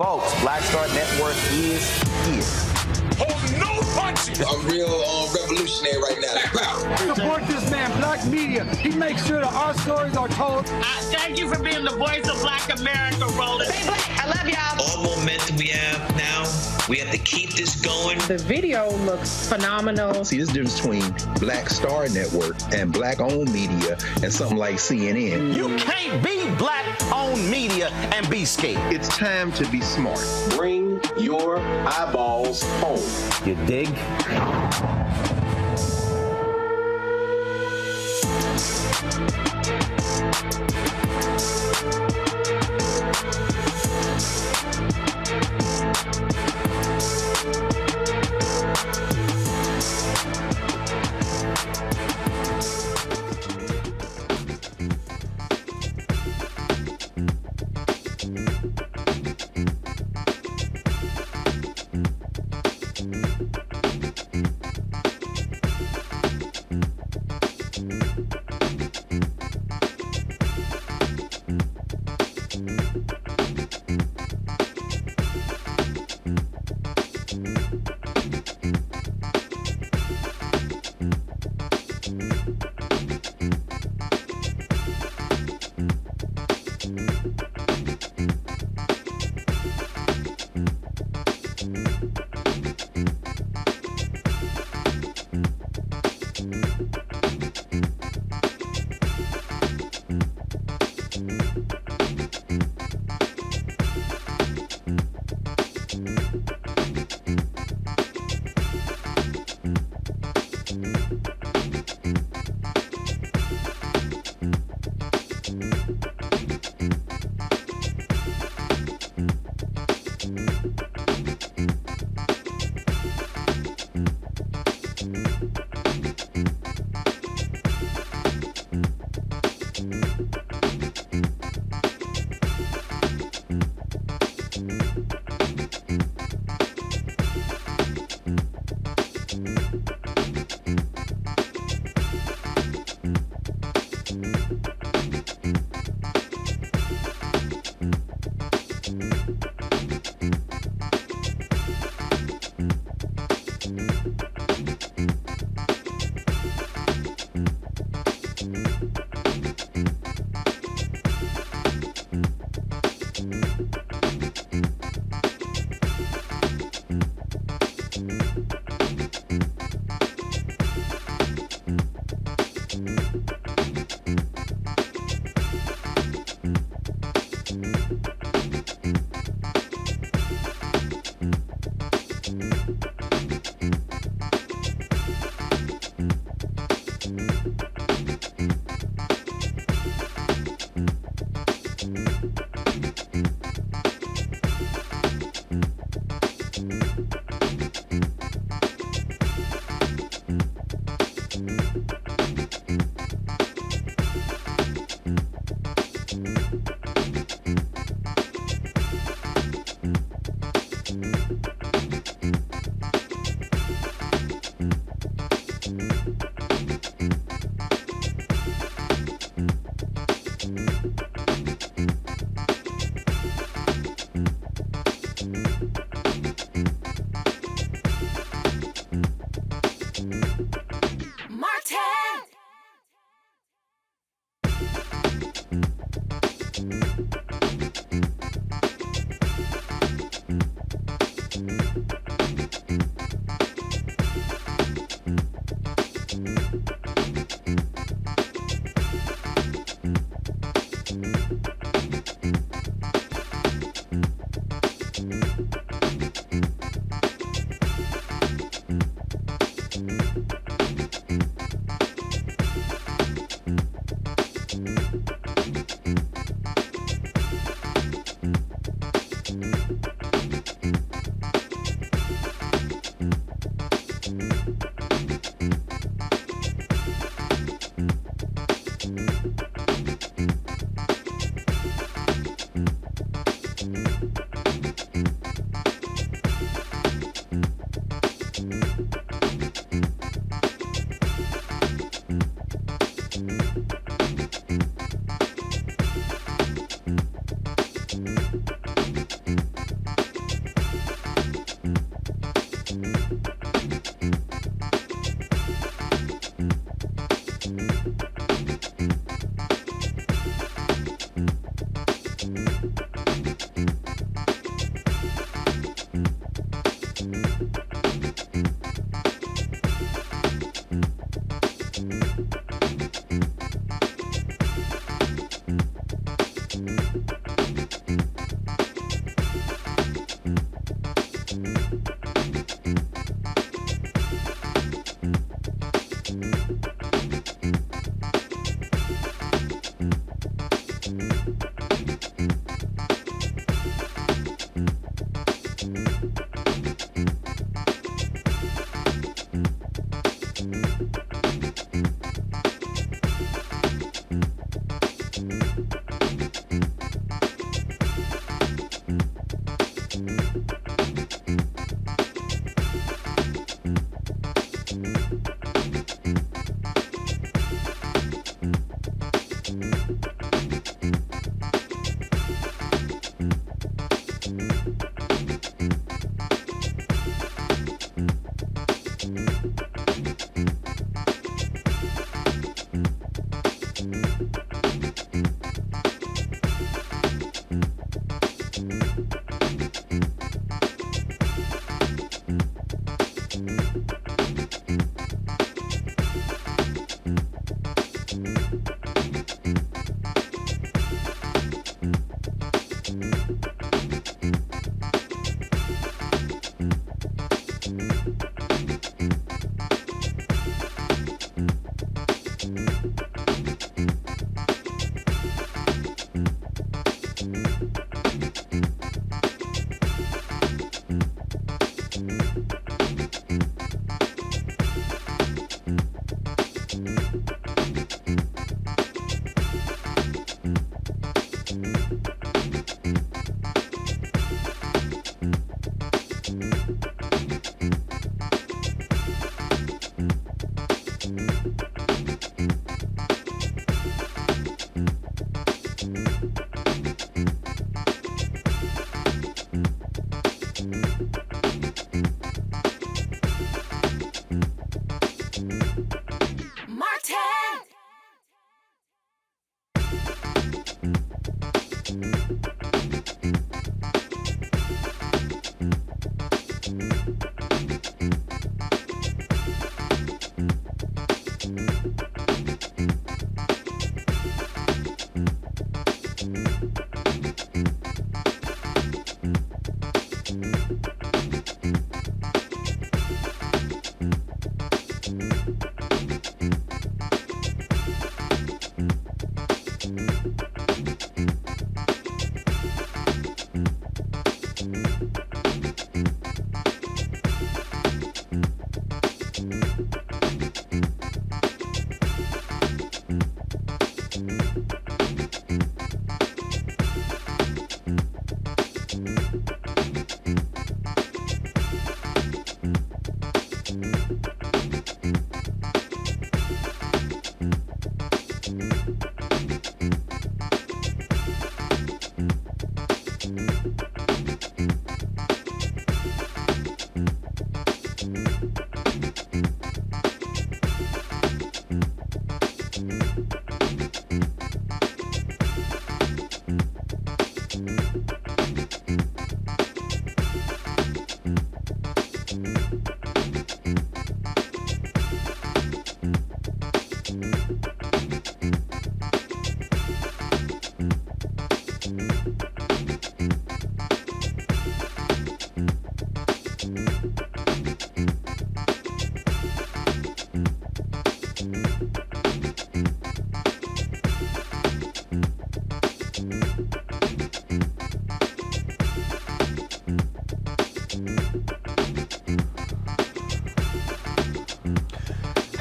Folks, Black Star Network is here. Hold no punches. A real revolution. revolutionary right now. Support this man, Black media. He makes sure that our stories are told. Thank you for being the voice of Black America, Roland. Stay black. I love y'all. All momentum we have now, we have to keep this going. The video looks phenomenal. See, there's a difference between Black Star Network and Black-owned media and something like CNN. You can't be Black-owned media and be scared. It's time to be smart. Bring your eyeballs home. You dig?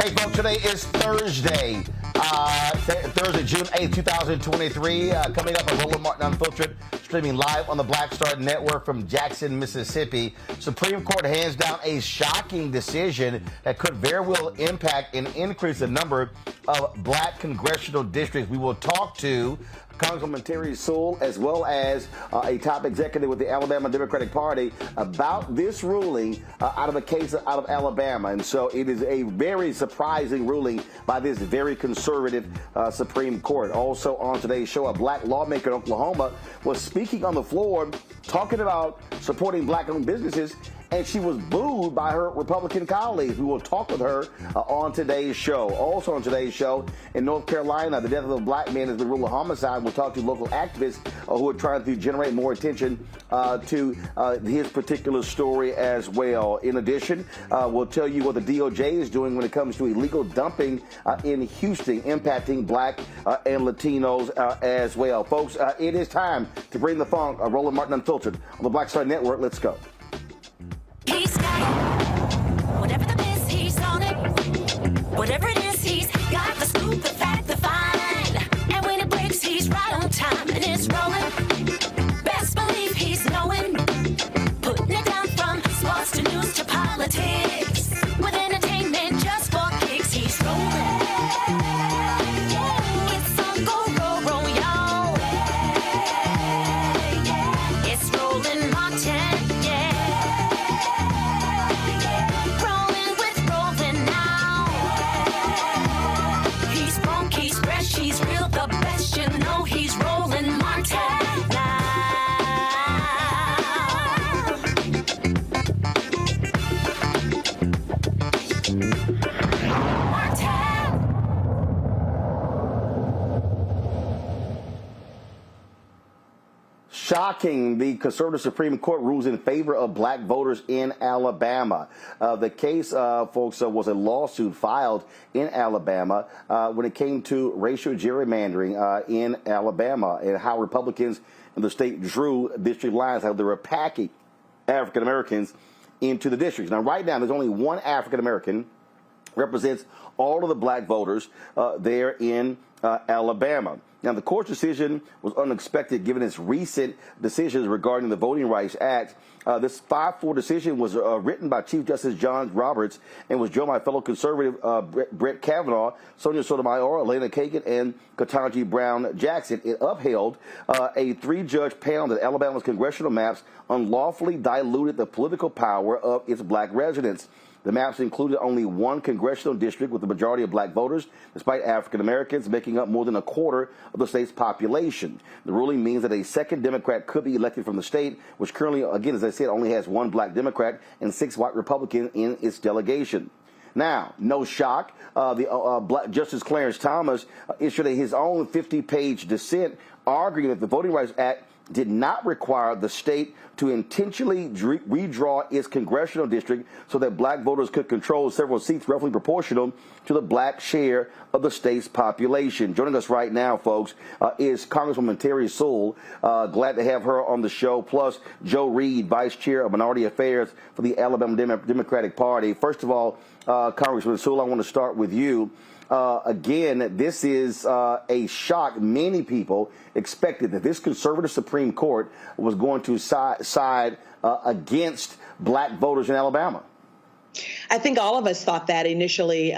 Hey, folks, today is Thursday, June 8th, 2023. Coming up on Roland Martin Unfiltered, streaming live on the Black Star Network from Jackson, Mississippi. Supreme Court hands down a shocking decision that could very well impact and increase the number of black congressional districts. We will talk to Congresswoman Terri Sewell, as well as a top executive with the Alabama Democratic Party, about this ruling out of a case out of Alabama. And so it is a very surprising ruling by this very conservative Supreme Court. Also on today's show, a black lawmaker in Oklahoma was speaking on the floor, talking about supporting black-owned businesses and she was booed by her Republican colleagues. We will talk with her on today's show. Also on today's show, in North Carolina, the death of a black man has been ruled a homicide. We'll talk to local activists who are trying to generate more attention to his particular story as well. In addition, we'll tell you what the DOJ is doing when it comes to illegal dumping in Houston, impacting black and Latinos as well. Folks, it is time to bring the funk. Roland Martin Unfiltered on the Black Star Network. Let's go. He's got it. Whatever the miss, he's on it. Whatever it is, he's got the scoop, the fact, the find. And when it breaks, he's right on time and it's rolling. Best believe he's knowing. Putting it down from sports to news to politics. With entertainment just for kicks, he's rolling. It's on go, roll, roll, y'all. It's Roland Martin, yeah. Rolling with Roland now. He's funk, he's fresh, he's real, the best, you know he's Roland Martin now. Shocking, the conservative Supreme Court rules in favor of black voters in Alabama. The case, folks, was a lawsuit filed in Alabama when it came to racial gerrymandering in Alabama and how Republicans in the state drew district lines, how they were packing African Americans into the districts. Now, right now, there's only one African American represents all of the black voters there in Alabama. Now, the court's decision was unexpected given its recent decisions regarding the Voting Rights Act. This 5-4 decision was written by Chief Justice John Roberts and was joined by fellow conservative Brett Kavanaugh, Sonia Sotomayor, Elena Kagan, and Ketanji Brown Jackson. It upheld a 3-judge panel that Alabama's congressional maps unlawfully diluted the political power of its black residents. The maps included only one congressional district with the majority of black voters, despite African Americans making up more than a quarter of the state's population. The ruling means that a second Democrat could be elected from the state, which currently, again, as I said, only has one black Democrat and 6 white Republicans in its delegation. Now, no shock, Black Justice Clarence Thomas issued his own 50-page dissent arguing that the Voting Rights Act did not require the state to intentionally redraw its congressional district so that black voters could control several seats roughly proportional to the black share of the state's population. Joining us right now, folks, is Congresswoman Terri Sewell. Glad to have her on the show, plus Joe Reed, Vice Chair of Minority Affairs for the Alabama Democratic Party. First of all, Congresswoman Sewell, I want to start with you. Again, this is a shock. Many people expected that this conservative Supreme Court was going to side against black voters in Alabama. I think all of us thought that initially,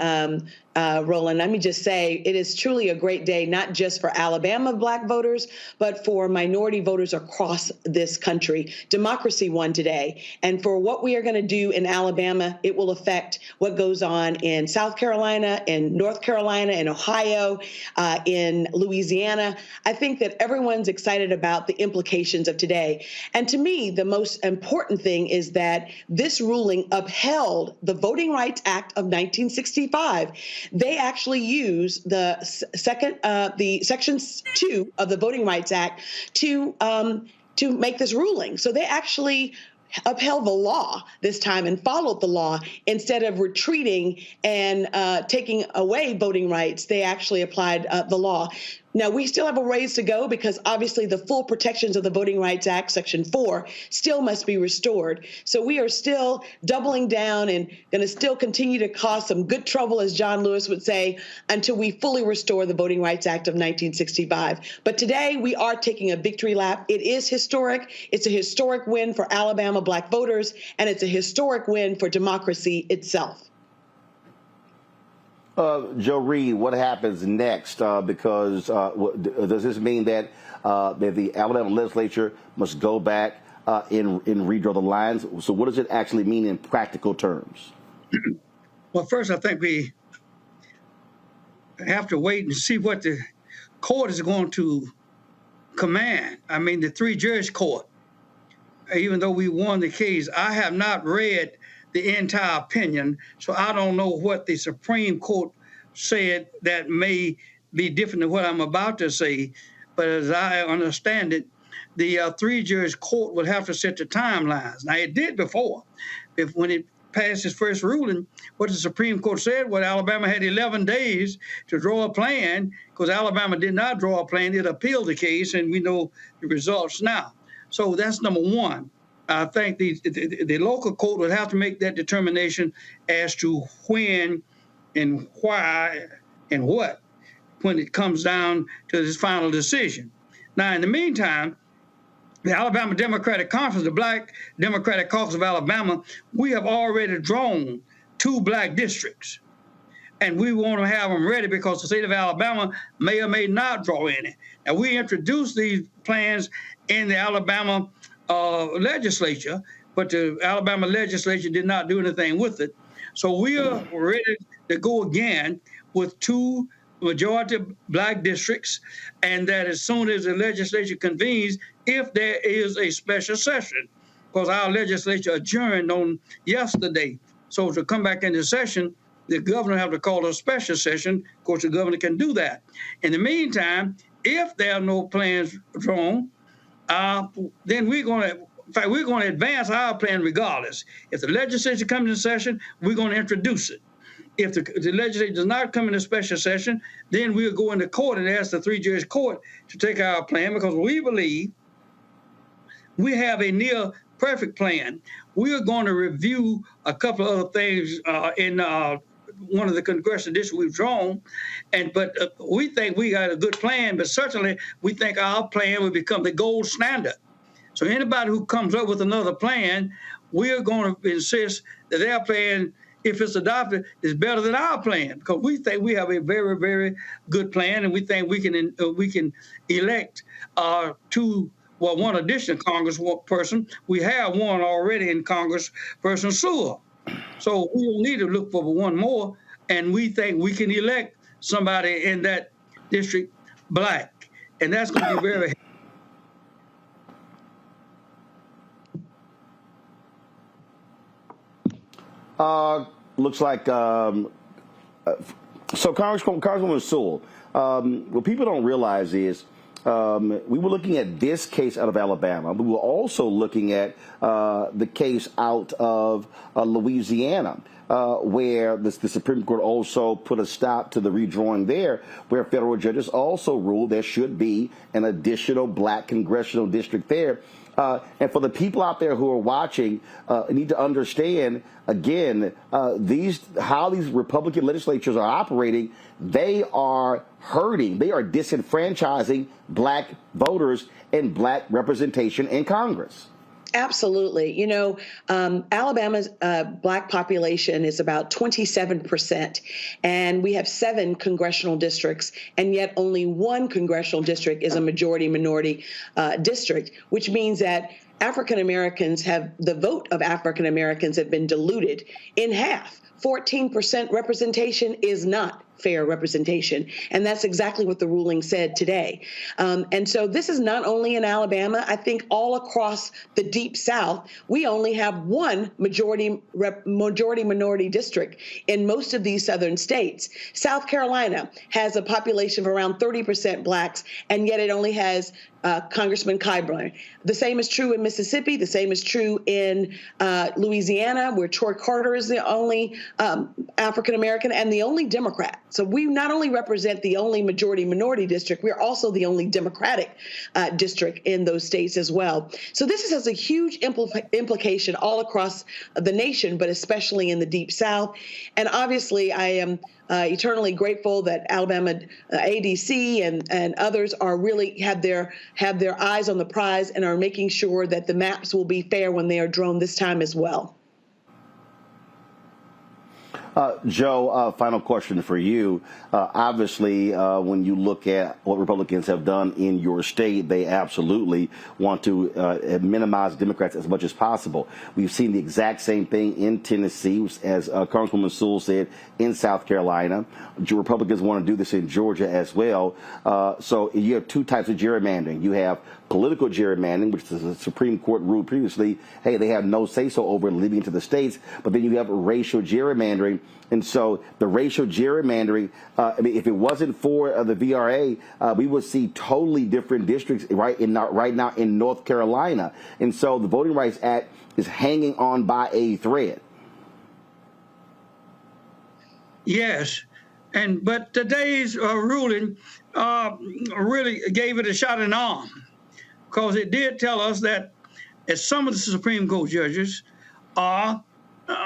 Roland. Let me just say it is truly a great day, not just for Alabama black voters, but for minority voters across this country. Democracy won today. And for what we are going to do in Alabama, it will affect what goes on in South Carolina, in North Carolina, in Ohio, in Louisiana. I think that everyone's excited about the implications of today. And to me, the most important thing is that this ruling upheld the Voting Rights Act of 1965. They actually use the Section 2 of the Voting Rights Act to make this ruling. So they actually upheld the law this time and followed the law instead of retreating and taking away voting rights. They actually applied the law. Now, we still have a ways to go because obviously the full protections of the Voting Rights Act, Section 4, still must be restored. So we are still doubling down and going to still continue to cause some good trouble, as John Lewis would say, until we fully restore the Voting Rights Act of 1965. But today we are taking a victory lap. It is historic. It's a historic win for Alabama black voters, and it's a historic win for democracy itself. Joe Reed, what happens next? Because does this mean that the Alabama legislature must go back and redraw the lines? So what does it actually mean in practical terms? Well, first, I think we have to wait and see what the court is going to command. I mean, the 3-judge court. even though we won the case, I have not read the entire opinion, so I don't know what the Supreme Court said that may be different than what I'm about to say. But as I understand it, the three-judge court would have to set the timelines. Now, it did before. When it passed its first ruling, what the Supreme Court said was Alabama had 11 days to draw a plan. Because Alabama did not draw a plan, it appealed the case, and we know the results now. So that's number one. I think the local court would have to make that determination as to when and why and what when it comes down to this final decision. Now, in the meantime, the Alabama Democratic Conference, the Black Democratic Caucus of Alabama, we have already drawn 2 black districts. And we want to have them ready because the state of Alabama may or may not draw any. Now, we introduced these plans in the Alabama legislature, but the Alabama legislature did not do anything with it. So we are ready to go again with 2 majority black districts, and that as soon as the legislature convenes, if there is a special session, because our legislature adjourned on yesterday. So to come back into session, the governor have to call a special session. Of course, the governor can do that. In the meantime, if there are no plans drawn, then we're going to advance our plan regardless. If the legislature comes into session, we're going to introduce it. If the legislature does not come into special session, then we'll go into court and ask the three-judge court to take our plan, because we believe we have a near perfect plan. We are going to review a couple of other things in one of the congressional districts we've drawn, but we think we got a good plan, but certainly we think our plan will become the gold standard. So anybody who comes up with another plan, we are going to insist that their plan, if it's adopted, is better than our plan, because we think we have a very, very good plan, and we think we can elect one additional congressperson. We have one already in Congressperson Sewell. So we don't need to look for one more, and we think we can elect somebody in that district black, and that's going to be very. Looks like so Congresswoman Sewell. What people don't realize is we were looking at this case out of Alabama. We were also looking at the case out of Louisiana, where the Supreme Court also put a stop to the redrawing there, where federal judges also ruled there should be an additional black congressional district there. And for the people out there who are watching, need to understand, again, how these Republican legislatures are operating. They are hurting. They are disenfranchising black voters and black representation in Congress. Absolutely. You know, Alabama's black population is about 27%, and we have 7 congressional districts, and yet only 1 congressional district is a majority-minority district, which means that African Americans the vote of African Americans have been diluted in half. 14% representation is not fair representation. And that's exactly what the ruling said today. And so this is not only in Alabama. I think all across the Deep South, we only have 1 majority-minority district in most of these southern states. South Carolina has a population of around 30% blacks, and yet it only has Congressman Clyburn. The same is true in Mississippi. The same is true in Louisiana, where Troy Carter is the only African-American and the only Democrat. So we not only represent the only majority-minority district, we're also the only Democratic district in those states as well. So this has a huge implication all across the nation, but especially in the Deep South. And obviously, I am eternally grateful that Alabama ADC and others are really have their eyes on the prize and are making sure that the maps will be fair when they are drawn this time as well. Joe, final question for you. Obviously, when you look at what Republicans have done in your state, they absolutely want to minimize Democrats as much as possible. We've seen the exact same thing in Tennessee, as Congresswoman Sewell said, in South Carolina. Republicans want to do this in Georgia as well. So you have two types of gerrymandering. You have political gerrymandering, which the Supreme Court ruled previously, hey, they have no say-so over leaving it to the states. But then you have racial gerrymandering. And so the racial gerrymandering, I mean, if it wasn't for the VRA, we would see totally different districts right now in North Carolina. And so the Voting Rights Act is hanging on by a thread. Yes, but today's ruling really gave it a shot in the arm, because it did tell us that as some of the Supreme Court judges are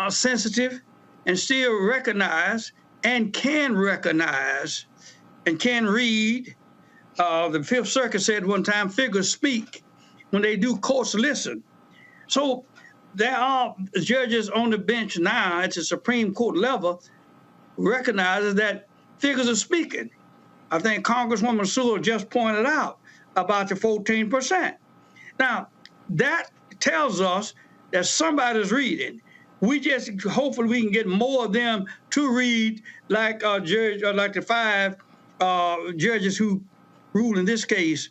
sensitive and still recognize and can recognize and can read. The Fifth Circuit said one time, figures speak. When they do, courts listen. So there are judges on the bench now at the Supreme Court level recognizes that figures are speaking. I think Congresswoman Sewell just pointed out about the 14%. Now, that tells us that somebody's reading. We just hopefully we can get more of them to read, like like the 5 judges who ruled in this case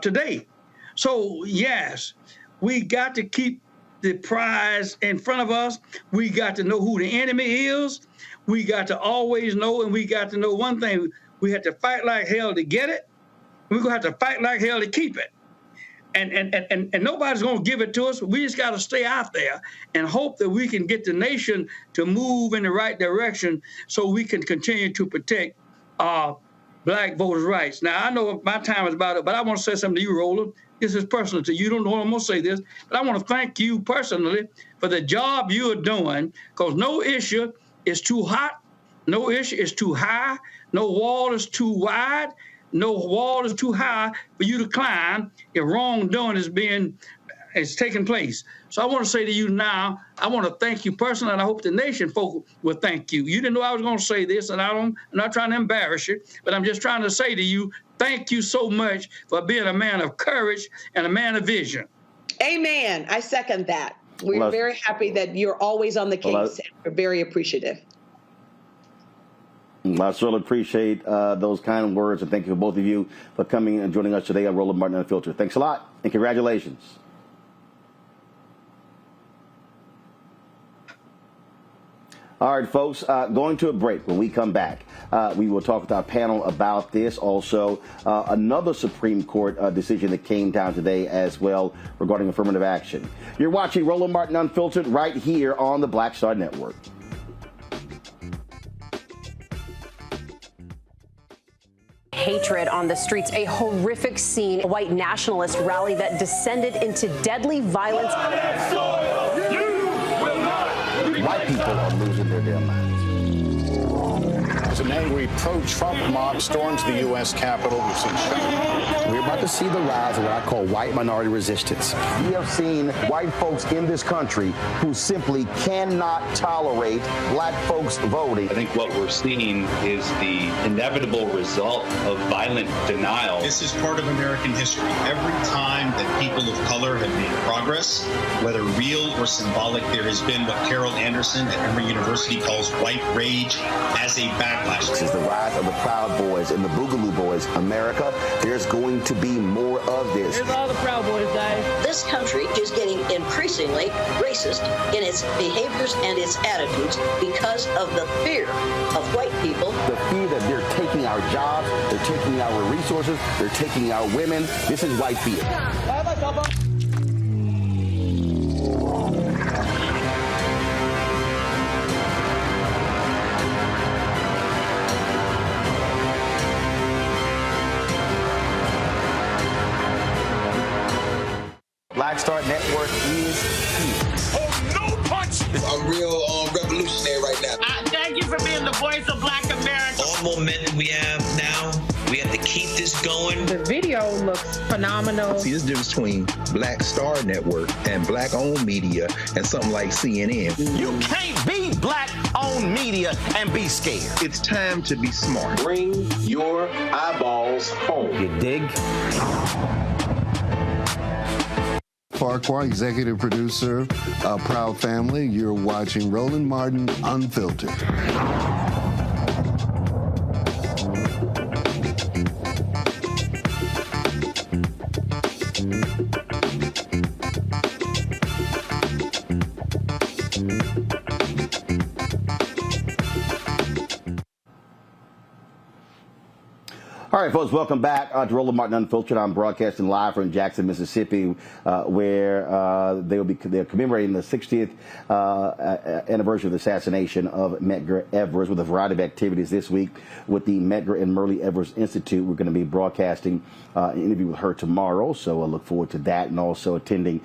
today. So yes, we got to keep the prize in front of us. We got to know who the enemy is. We got to always know, and we got to know one thing: we have to fight like hell to get it. We're gonna have to fight like hell to keep it. And nobody's going to give it to us. We just got to stay out there and hope that we can get the nation to move in the right direction so we can continue to protect Black voters' rights. Now, I know my time is about it, but I want to say something to you, Roland. This is personal to you. You don't know I'm going to say this, but I want to thank you personally for the job you are doing, because no issue is too hot, no issue is too high, no wall is too wide, no wall is too high for you to climb if wrongdoing is taking place. So I want to say to you now, I want to thank you personally, and I hope the nation folk will thank you. You didn't know I was going to say this, and I'm not trying to embarrass you, but I'm just trying to say to you, thank you so much for being a man of courage and a man of vision. Amen. I second that. We're very happy that you're always on the case. We're very appreciative. I certainly appreciate those kind words, and thank you for both of you for coming and joining us today on Roland Martin Unfiltered. Thanks a lot, and congratulations. All right, folks, going to a break. When we come back, we will talk with our panel about this. Also, another Supreme Court decision that came down today as well regarding affirmative action. You're watching Roland Martin Unfiltered right here on the Black Star Network. Hatred on the streets, a horrific scene, a white nationalist rally that descended into deadly violence. White people are losing their damn minds. As an angry pro-Trump mob storms the U.S. Capitol, we're about to see the rise of what I call white minority resistance. We have seen white folks in this country who simply cannot tolerate Black folks voting. I think what we're seeing is the inevitable result of violent denial. This is part of American history. Every time that people of color have made progress, whether real or symbolic, there has been what Carol Anderson at Emory University calls white rage as a backlash. This is the rise of the Proud Boys and the Boogaloo Boys. America, there's going to be more of this. Here's all the Proud Boys, guys. This country is getting increasingly racist in its behaviors and its attitudes because of the fear of white people. The fear that they're taking our jobs, they're taking our resources, they're taking our women. This is white fear. Black Star Network is here. Oh, no punch! I'm real revolutionary right now. Thank you for being the voice of Black America. All momentum we have now, we have to keep keep this going. The video looks phenomenal. See, there's a difference between Black Star Network and Black-owned media and something like CNN. You can't be Black-owned media and be scared. It's time to be smart. Bring your eyeballs home. You dig? Farquhar, executive producer, Proud Family. You're watching Roland Martin Unfiltered. All right, folks, welcome back to Roland Martin Unfiltered. I'm broadcasting live from Jackson, Mississippi, where they're commemorating the 60th anniversary of the assassination of Medgar Evers with a variety of activities this week with the Medgar and Merle Evers Institute. We're going to be broadcasting an interview with her tomorrow, so I look forward to that, and also attending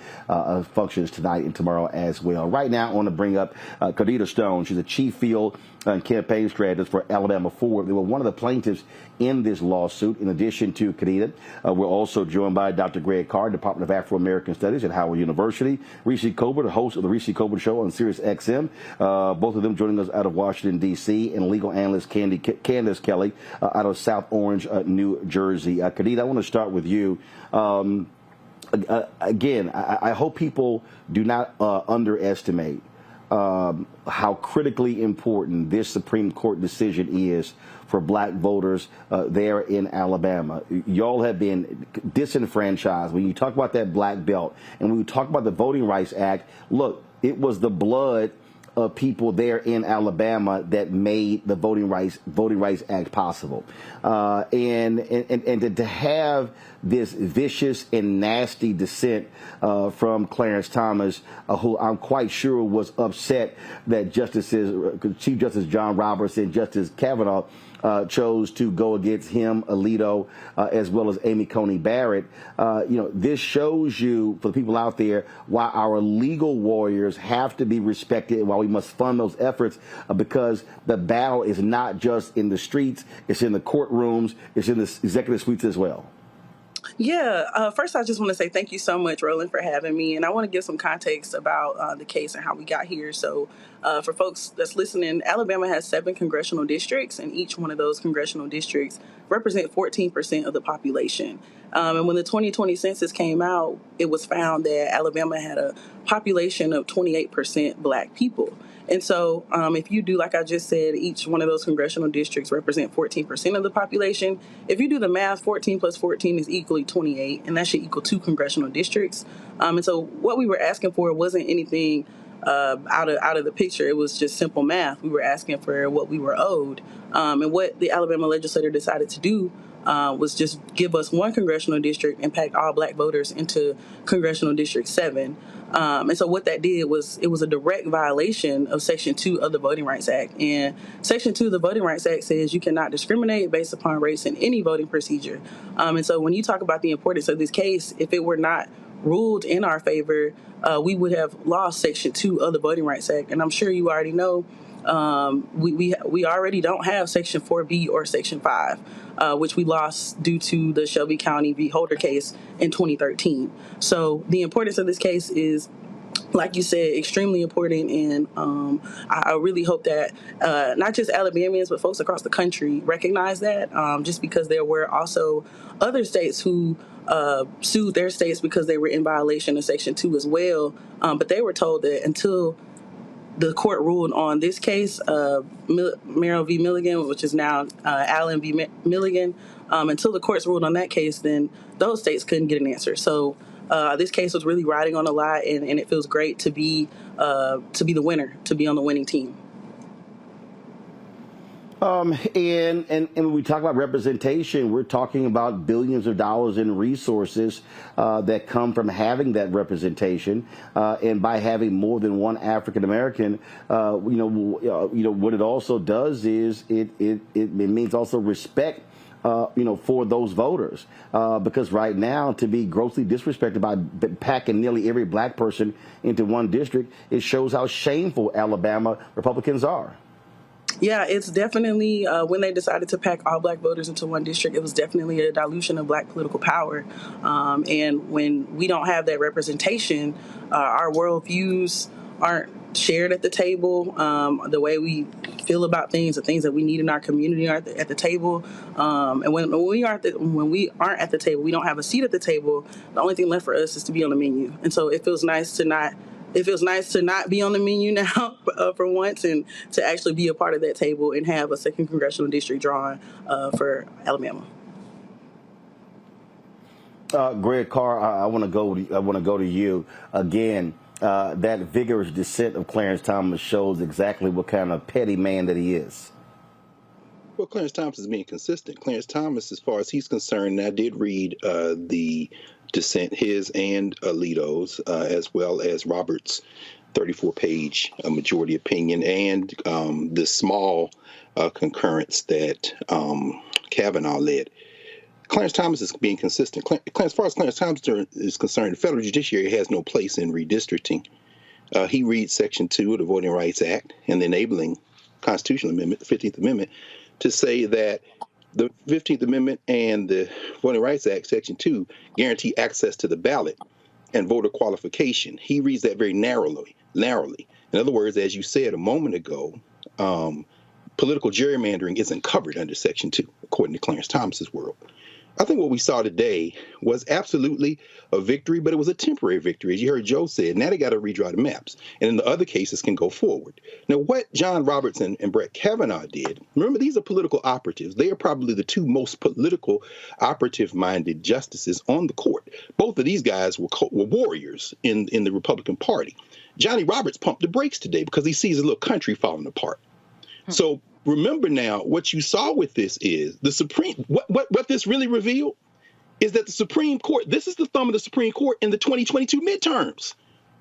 functions tonight and tomorrow as well. Right now, I want to bring up Kadita Stone. She's a chief field and campaign strategist for Alabama Forward. They were one of the plaintiffs in this lawsuit. In addition to Kadita, we're also joined by Dr. Greg Carr, Department of Afro-American Studies at Howard University, Rishi Colbert, the host of the Rishi Colbert Show on Sirius XM, both of them joining us out of Washington, D.C., and legal analyst Candace Kelly out of South Orange, New Jersey. Kadita, I want to start with you. Again, I hope people do not underestimate how critically important this Supreme Court decision is for black voters there in Alabama. Y'all have been disenfranchised. When you talk about that black belt and when you talk about the Voting Rights Act, look, it was the blood of people there in Alabama that made the Voting Rights Act possible. And to have this vicious and nasty dissent from Clarence Thomas, who I'm quite sure was upset that Chief Justice John Roberts and Justice Kavanaugh chose to go against him, Alito, as well as Amy Coney Barrett. This shows you, for the people out there, why our legal warriors have to be respected and why we must fund those efforts, because the battle is not just in the streets, it's in the courtrooms, it's in the executive suites as well. Yeah, first I just want to say thank you so much, Roland, for having me. And I want to give some context about the case and how we got here. So for folks that's listening, Alabama has 7 congressional districts, and each one of those congressional districts represent 14% of the population. And when the 2020 census came out, it was found that Alabama had a population of 28% black people. And so if you do, like I just said, each one of those congressional districts represent 14% of the population. If you do the math, 14 plus 14 is equally 28, and that should equal 2 congressional districts. And so what we were asking for wasn't anything out of the picture. It was just simple math. We were asking for what we were owed. And what the Alabama legislature decided to do was just give us 1 congressional district and pack all black voters into Congressional District 7. And so what that did was it was a direct violation of Section 2 of the Voting Rights Act. And Section 2 of the Voting Rights Act says you cannot discriminate based upon race in any voting procedure. And so when you talk about the importance of this case, if it were not ruled in our favor, we would have lost Section 2 of the Voting Rights Act. And I'm sure you already know we already don't have Section 4B or Section 5, which we lost due to the Shelby County v. Holder case in 2013. So the importance of this case is, like you said, extremely important, and I really hope that not just Alabamians, but folks across the country recognize that, just because there were also other states who sued their states because they were in violation of Section 2 as well, but they were told that until the court ruled on this case, Merrill v. Milligan, which is now Allen v. Milligan, until the courts ruled on that case, then those states couldn't get an answer. So this case was really riding on a lot, and it feels great to be the winner, to be on the winning team. And when we talk about representation, we're talking about billions of dollars in resources that come from having that representation, and by having more than one African American, what it also does is it means also respect. For those voters, because right now, to be grossly disrespected by packing nearly every black person into one district, it shows how shameful Alabama Republicans are. Yeah, it's definitely, when they decided to pack all black voters into one district, it was definitely a dilution of black political power. And when we don't have that representation, our worldviews aren't shared at the table. The way we feel about things, the things that we need in our community are at the table. And when we aren't at the table, we don't have a seat at the table. The only thing left for us is to be on the menu. And so it feels nice to not be on the menu now for once, and to actually be a part of that table and have a second congressional district drawn for Alabama. Greg Carr, I want to go to you again. That vigorous dissent of Clarence Thomas shows exactly what kind of petty man that he is. Well, Clarence Thomas is being consistent. Clarence Thomas, as far as he's concerned, and I did read the dissent, his and Alito's, as well as Roberts' 34-page majority opinion, and the small concurrence that Kavanaugh led. Clarence Thomas is being consistent. As far as Clarence Thomas is concerned, the federal judiciary has no place in redistricting. He reads Section 2 of the Voting Rights Act and the enabling constitutional amendment, the 15th Amendment, to say that the 15th Amendment and the Voting Rights Act, Section 2, guarantee access to the ballot and voter qualification. He reads that very narrowly. In other words, as you said a moment ago, political gerrymandering isn't covered under Section 2, according to Clarence Thomas's world. I think what we saw today was absolutely a victory, but it was a temporary victory. As you heard Joe said, now they got to redraw the maps. And then the other cases can go forward. Now, what John Roberts and Brett Kavanaugh did, remember, these are political operatives. They are probably the two most political operative-minded justices on the court. Both of these guys were warriors in the Republican Party. Johnny Roberts pumped the brakes today because he sees a little country falling apart. So remember now, what you saw with this is the Supreme, what this really revealed is that the Supreme Court, this is the thumb of the Supreme Court in the 2022 midterms.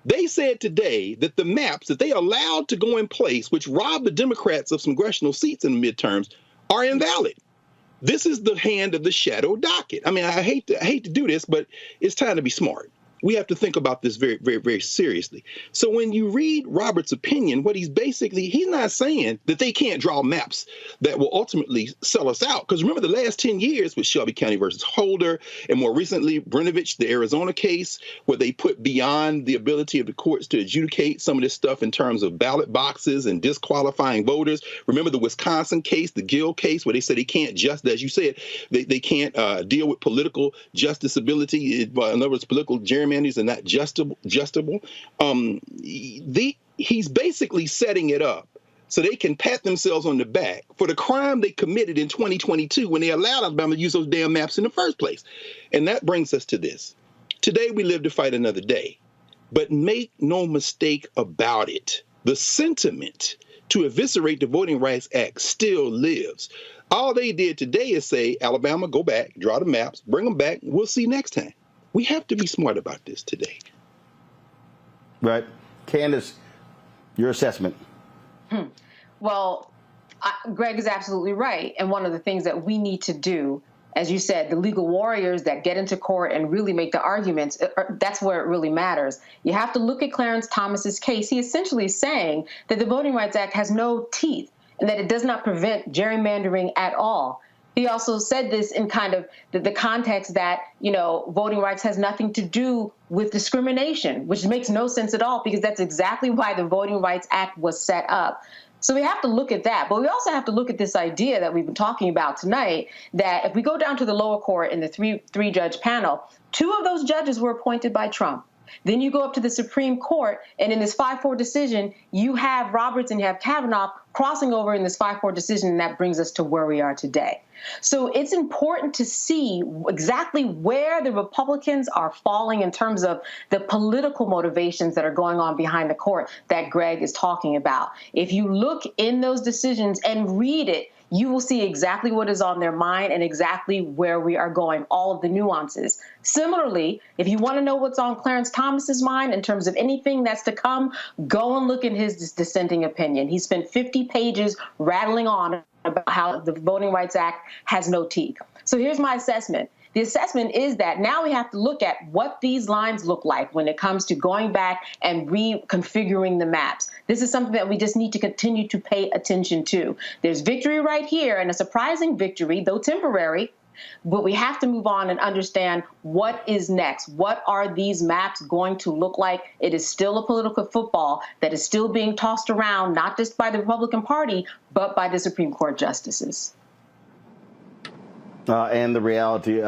They said today that the maps that they allowed to go in place, which robbed the Democrats of some congressional seats in the midterms, are invalid. This is the hand of the shadow docket. I mean, I hate to do this, but it's time to be smart. We have to think about this very, very, very seriously. So when you read Roberts' opinion, what he's not saying that they can't draw maps that will ultimately sell us out. Because remember the last 10 years with Shelby County versus Holder, and more recently, Brnovich, the Arizona case, where they put beyond the ability of the courts to adjudicate some of this stuff in terms of ballot boxes and disqualifying voters. Remember the Wisconsin case, the Gill case, where they said they can't as you said, they can't deal with political justiciability. In other words, political gerrymandering are not justable. He's basically setting it up so they can pat themselves on the back for the crime they committed in 2022 when they allowed Alabama to use those damn maps in the first place. And that brings us to this. Today we live to fight another day. But make no mistake about it. The sentiment to eviscerate the Voting Rights Act still lives. All they did today is say, Alabama, go back, draw the maps, bring them back. We'll see next time. We have to be smart about this today. Right. Candace, your assessment. Well, Greg is absolutely right. And one of the things that we need to do, as you said, the legal warriors that get into court and really make the arguments, that's where it really matters. You have to look at Clarence Thomas's case. He essentially is saying that the Voting Rights Act has no teeth and that it does not prevent gerrymandering at all. He also said this in kind of the context that, voting rights has nothing to do with discrimination, which makes no sense at all, because that's exactly why the Voting Rights Act was set up. So we have to look at that. But we also have to look at this idea that we've been talking about tonight, that if we go down to the lower court in the three-judge panel, 2 of those judges were appointed by Trump. Then you go up to the Supreme Court, and in this 5-4 decision, you have Roberts and you have Kavanaugh crossing over in this 5-4 decision, and that brings us to where we are today. So it's important to see exactly where the Republicans are falling in terms of the political motivations that are going on behind the court that Greg is talking about. If you look in those decisions and read it, you will see exactly what is on their mind and exactly where we are going, all of the nuances. Similarly, if you want to know what's on Clarence Thomas's mind in terms of anything that's to come, go and look at his dissenting opinion. He spent 50 pages rattling on about how the Voting Rights Act has no teeth. So here's my assessment. The assessment is that now we have to look at what these lines look like when it comes to going back and reconfiguring the maps. This is something that we just need to continue to pay attention to. There's victory right here, and a surprising victory, though temporary, but we have to move on and understand what is next. What are these maps going to look like? It is still a political football that is still being tossed around, not just by the Republican Party, but by the Supreme Court justices. And the reality,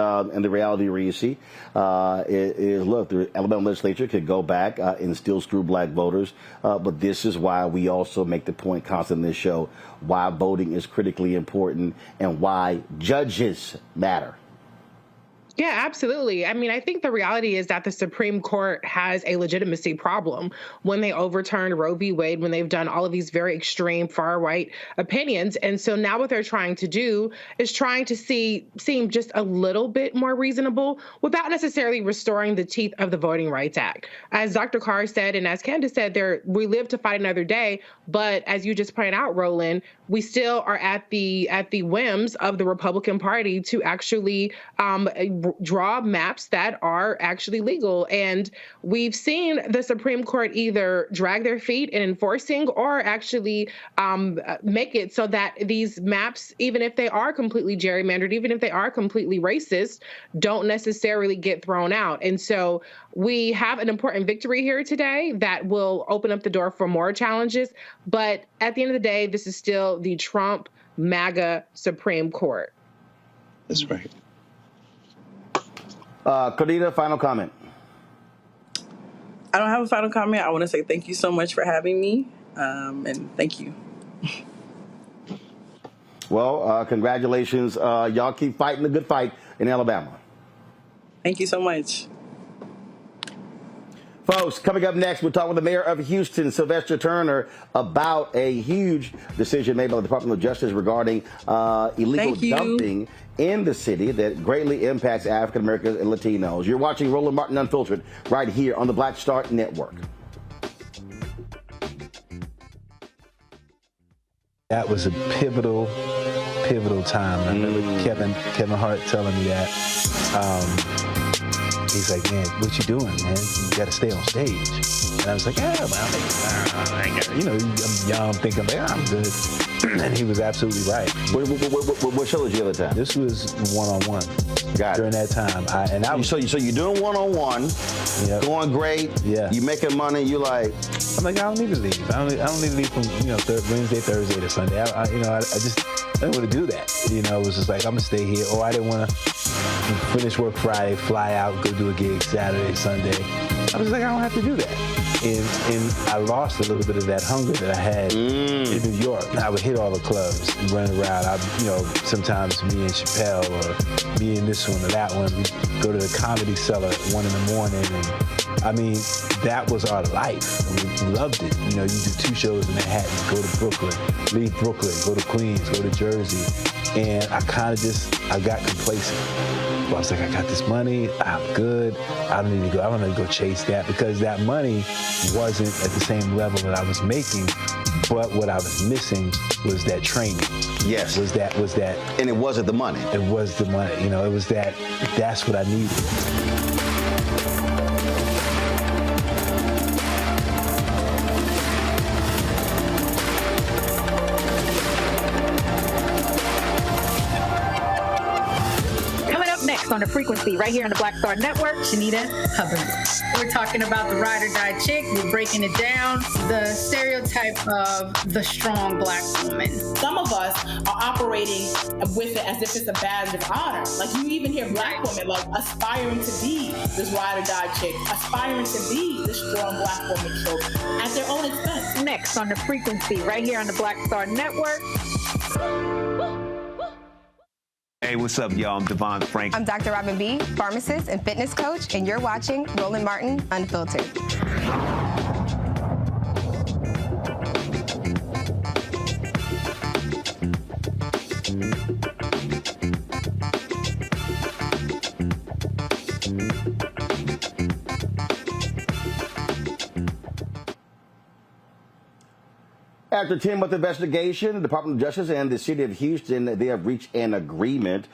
Reese, is look, the Alabama legislature could go back and still screw black voters. But this is why we also make the point constant in this show, why voting is critically important and why judges matter. Yeah, absolutely. I mean, I think the reality is that the Supreme Court has a legitimacy problem when they overturned Roe v. Wade, when they've done all of these very extreme far-right opinions. And so now what they're trying to do is trying to seem just a little bit more reasonable without necessarily restoring the teeth of the Voting Rights Act. As Dr. Carr said, and as Candace said, we live to fight another day. But as you just pointed out, Roland, we still are at the whims of the Republican Party to actually draw maps that are actually legal. And we've seen the Supreme Court either drag their feet in enforcing or actually make it so that these maps, even if they are completely gerrymandered, even if they are completely racist, don't necessarily get thrown out. And so we have an important victory here today that will open up the door for more challenges. But at the end of the day, this is still the Trump MAGA Supreme Court. That's right. Cornita, final comment. I don't have a final comment. I want to say thank you so much for having me, and thank you. Well, congratulations. Y'all keep fighting the good fight in Alabama. Thank you so much. Folks, coming up next, we'll talk with the mayor of Houston, Sylvester Turner, about a huge decision made by the Department of Justice regarding illegal dumping in the city that greatly impacts African Americans and Latinos. You're watching Roland Martin Unfiltered right here on the Black Star Network. That was a pivotal time. I remember Kevin Hart telling me that. He's like, man, what you doing, man? You got to stay on stage. And I was like, yeah, I'm young, thinking, like, I'm good. And he was absolutely right. What show was the other time? This was one-on-one. Got it. During that time. So you're doing one-on-one, going great. Yeah. You making money. You like. I'm like, I don't need to leave. I don't need to leave from Wednesday, Thursday to Sunday. I didn't want to do that. It was just like, I'm gonna stay here. Or I didn't want to finish work Friday, fly out, go do a gig Saturday, Sunday. I was like, I don't have to do that. And I lost a little bit of that hunger that I had in New York. I would hit all the clubs and run around. Sometimes me and Chappelle or me and this one or that one, we go to the Comedy Cellar at 1 in the morning. And I mean, that was our life. We loved it. You do 2 shows in Manhattan, go to Brooklyn, leave Brooklyn, go to Queens, go to Jersey. And I got complacent. I was like, I got this money, I'm good. I don't need to go chase that, because that money wasn't at the same level that I was making. But what I was missing was that training. Yes. Was that. And it wasn't the money. It was the money. It was that's what I needed. On the frequency right here on the Black Star Network, Shanita Hubbard. We're talking about the ride or die chick. We're breaking it down. The stereotype of the strong Black woman. Some of us are operating with it as if it's a badge of honor. Like, you even hear Black women like aspiring to be this ride or die chick, aspiring to be this strong Black woman trope at their own expense. Next on the frequency right here on the Black Star Network. Hey, what's up, y'all? I'm Devon Frank. I'm Dr. Robin B., pharmacist and fitness coach, and you're watching Roland Martin Unfiltered. after 10-month investigation, the Department of Justice and the City of Houston, they have reached an agreement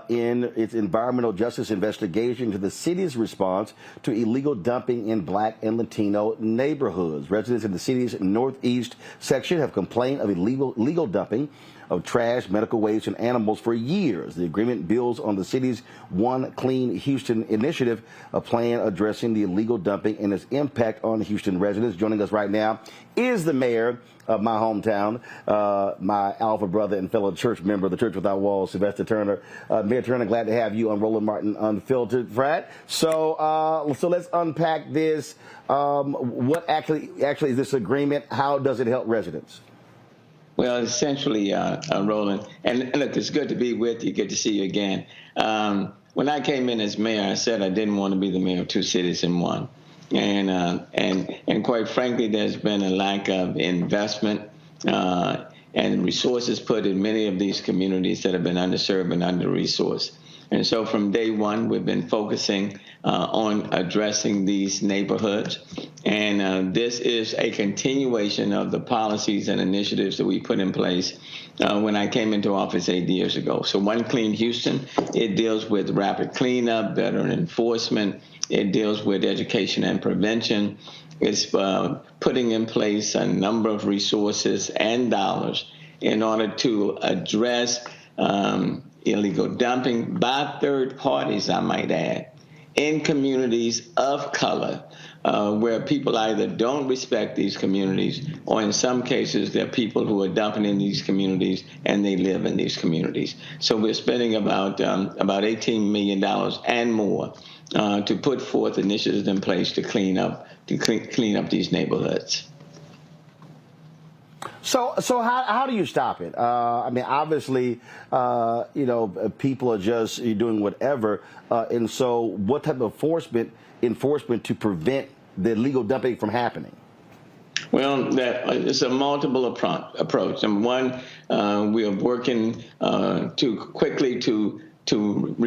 in its environmental justice investigation to the city's response to illegal dumping in Black and Latino neighborhoods. Residents in the city's northeast section have complained of illegal dumping of trash, medical waste, and animals for years. The agreement builds on the city's One Clean Houston initiative, a plan addressing the illegal dumping and its impact on Houston residents. Joining us right now is the mayor of my hometown, my alpha brother and fellow church member of the Church Without Walls, Sylvester Turner. Mayor Turner, glad to have you on Roland Martin Unfiltered, Frat. So let's unpack this. What actually is this agreement? How does it help residents? Well, essentially, Roland, and look, it's good to be with you. Good to see you again. When I came in as mayor, I said I didn't want to be the mayor of two cities in one. And quite frankly, there's been a lack of investment and resources put in many of these communities that have been underserved and under-resourced. And so from day one, we've been focusing on addressing these neighborhoods. And this is a continuation of the policies and initiatives that we put in place when I came into office 8 years ago. So One Clean Houston, it deals with rapid cleanup, better enforcement. It deals with education and prevention. It's putting in place a number of resources and dollars in order to address illegal dumping by third parties, I might add, in communities of color, where people either don't respect these communities, or in some cases, there are people who are dumping in these communities and they live in these communities. So we're spending about $18 million and more to put forth initiatives in place to clean up these neighborhoods. So how do you stop it? I mean, obviously, people are just doing whatever. And so what type of enforcement to prevent the illegal dumping from happening? Well, it's a multiple approach. Number one, we are working to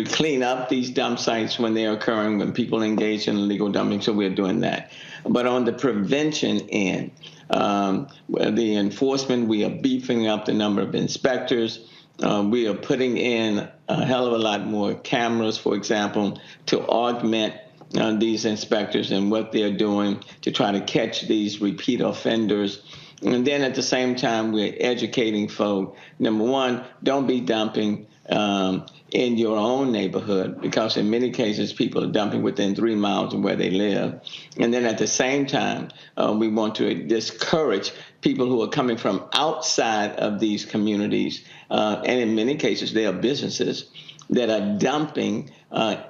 clean up these dump sites when they are occurring, when people engage in illegal dumping. So we're doing that. But on the prevention end, the enforcement, we are beefing up the number of inspectors. We are putting in a hell of a lot more cameras, for example, to augment these inspectors and what they're doing to try to catch these repeat offenders. And then at the same time, we're educating folk. Number one, don't be dumping in your own neighborhood, because in many cases, people are dumping within 3 miles of where they live. And then at the same time, we want to discourage people who are coming from outside of these communities. And in many cases, they are businesses that are dumping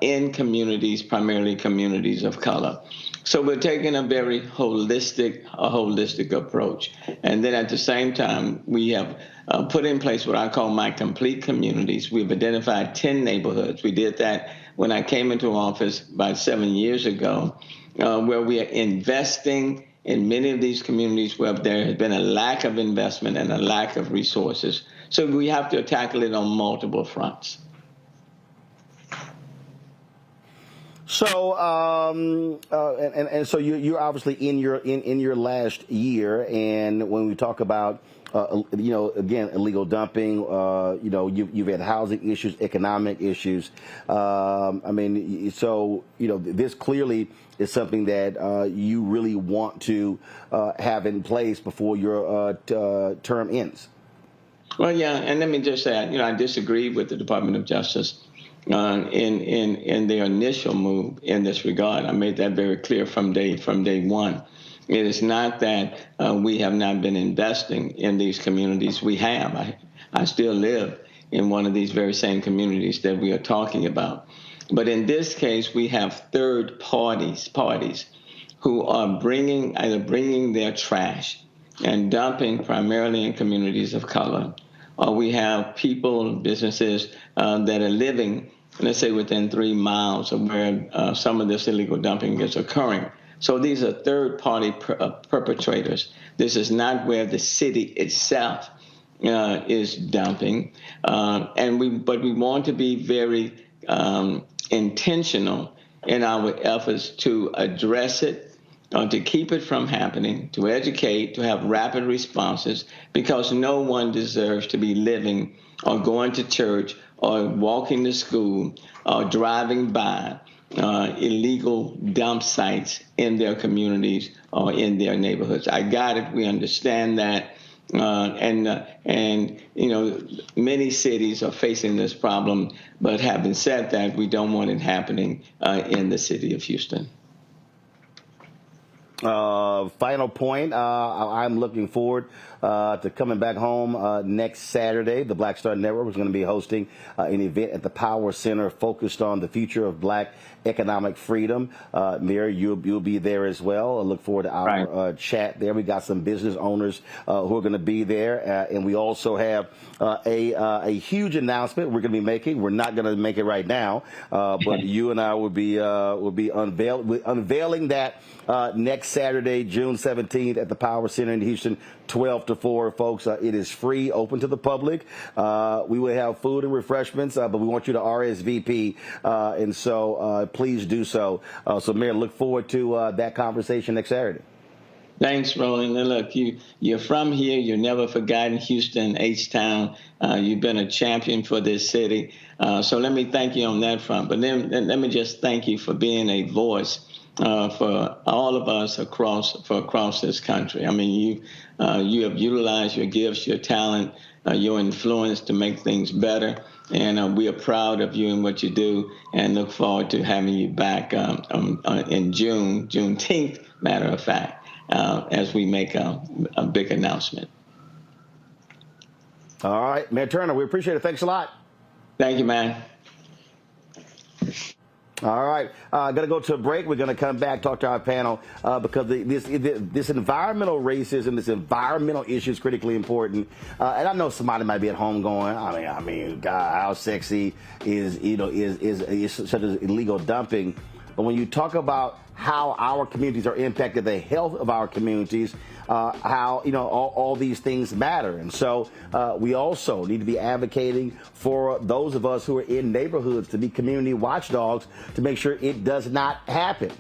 in communities, primarily communities of color. So we're taking a very holistic approach. And then at the same time, we have put in place what I call my complete communities. We've identified 10 neighborhoods. We did that when I came into office about 7 years ago, where we are investing in many of these communities where there has been a lack of investment and a lack of resources. So we have to tackle it on multiple fronts. So, and so you're obviously in your last year, and when we talk about again, illegal dumping, you've had housing issues, economic issues. This clearly is something that you really want to have in place before your term ends. Well, yeah, and let me just say, I disagree with the Department of Justice in their initial move in this regard. I made that very clear from day one. It is not that we have not been investing in these communities. We have. I still live in one of these very same communities that we are talking about. But in this case, we have third parties who are either bringing their trash and dumping primarily in communities of color, or we have people, businesses that are living, let's say, within 3 miles of where some of this illegal dumping is occurring. So these are third-party perpetrators. This is not where the city itself is dumping, but we want to be very intentional in our efforts to address it to keep it from happening, to educate, to have rapid responses, because no one deserves to be living or going to church or walking to school or driving by illegal dump sites in their communities or in their neighborhoods. I got it. We understand that. And many cities are facing this problem. But having said that, we don't want it happening in the city of Houston. Final point, I'm looking forward to coming back home next Saturday. The Black Star Network is going to be hosting an event at the Power Center focused on the future of Black economic freedom. Mary, you'll be there as well. I look forward to our chat there. We got some business owners who are going to be there, and we also have a huge announcement we're going to be making. We're not going to make it right now, but you and I will be unveiling that next Saturday, June 17th at the Power Center in Houston, 12 to 4, folks. It is free, open to the public. We will have food and refreshments, but we want you to RSVP, and so please do so. So, Mayor, look forward to that conversation next Saturday. Thanks, Roland. And look, you're from here. You're never forgotten Houston, H-Town. You've been a champion for this city. So let me thank you on that front. But then let me just thank you for being a voice for all of us across this country. I mean, you have utilized your gifts, your talent, your influence to make things better. And we are proud of you and what you do, and look forward to having you back in Juneteenth, matter of fact, as we make a big announcement. All right, Mayor Turner, we appreciate it. Thanks a lot. Thank you, man. All right, going to go to a break. We're going to come back, talk to our panel, because this environmental racism, this environmental issue is critically important. And I know somebody might be at home going, I mean, God, how sexy is such as illegal dumping. But when you talk about how our communities are impacted, the health of our communities, how, all these things matter. And so we also need to be advocating for those of us who are in neighborhoods to be community watchdogs to make sure it does not happen.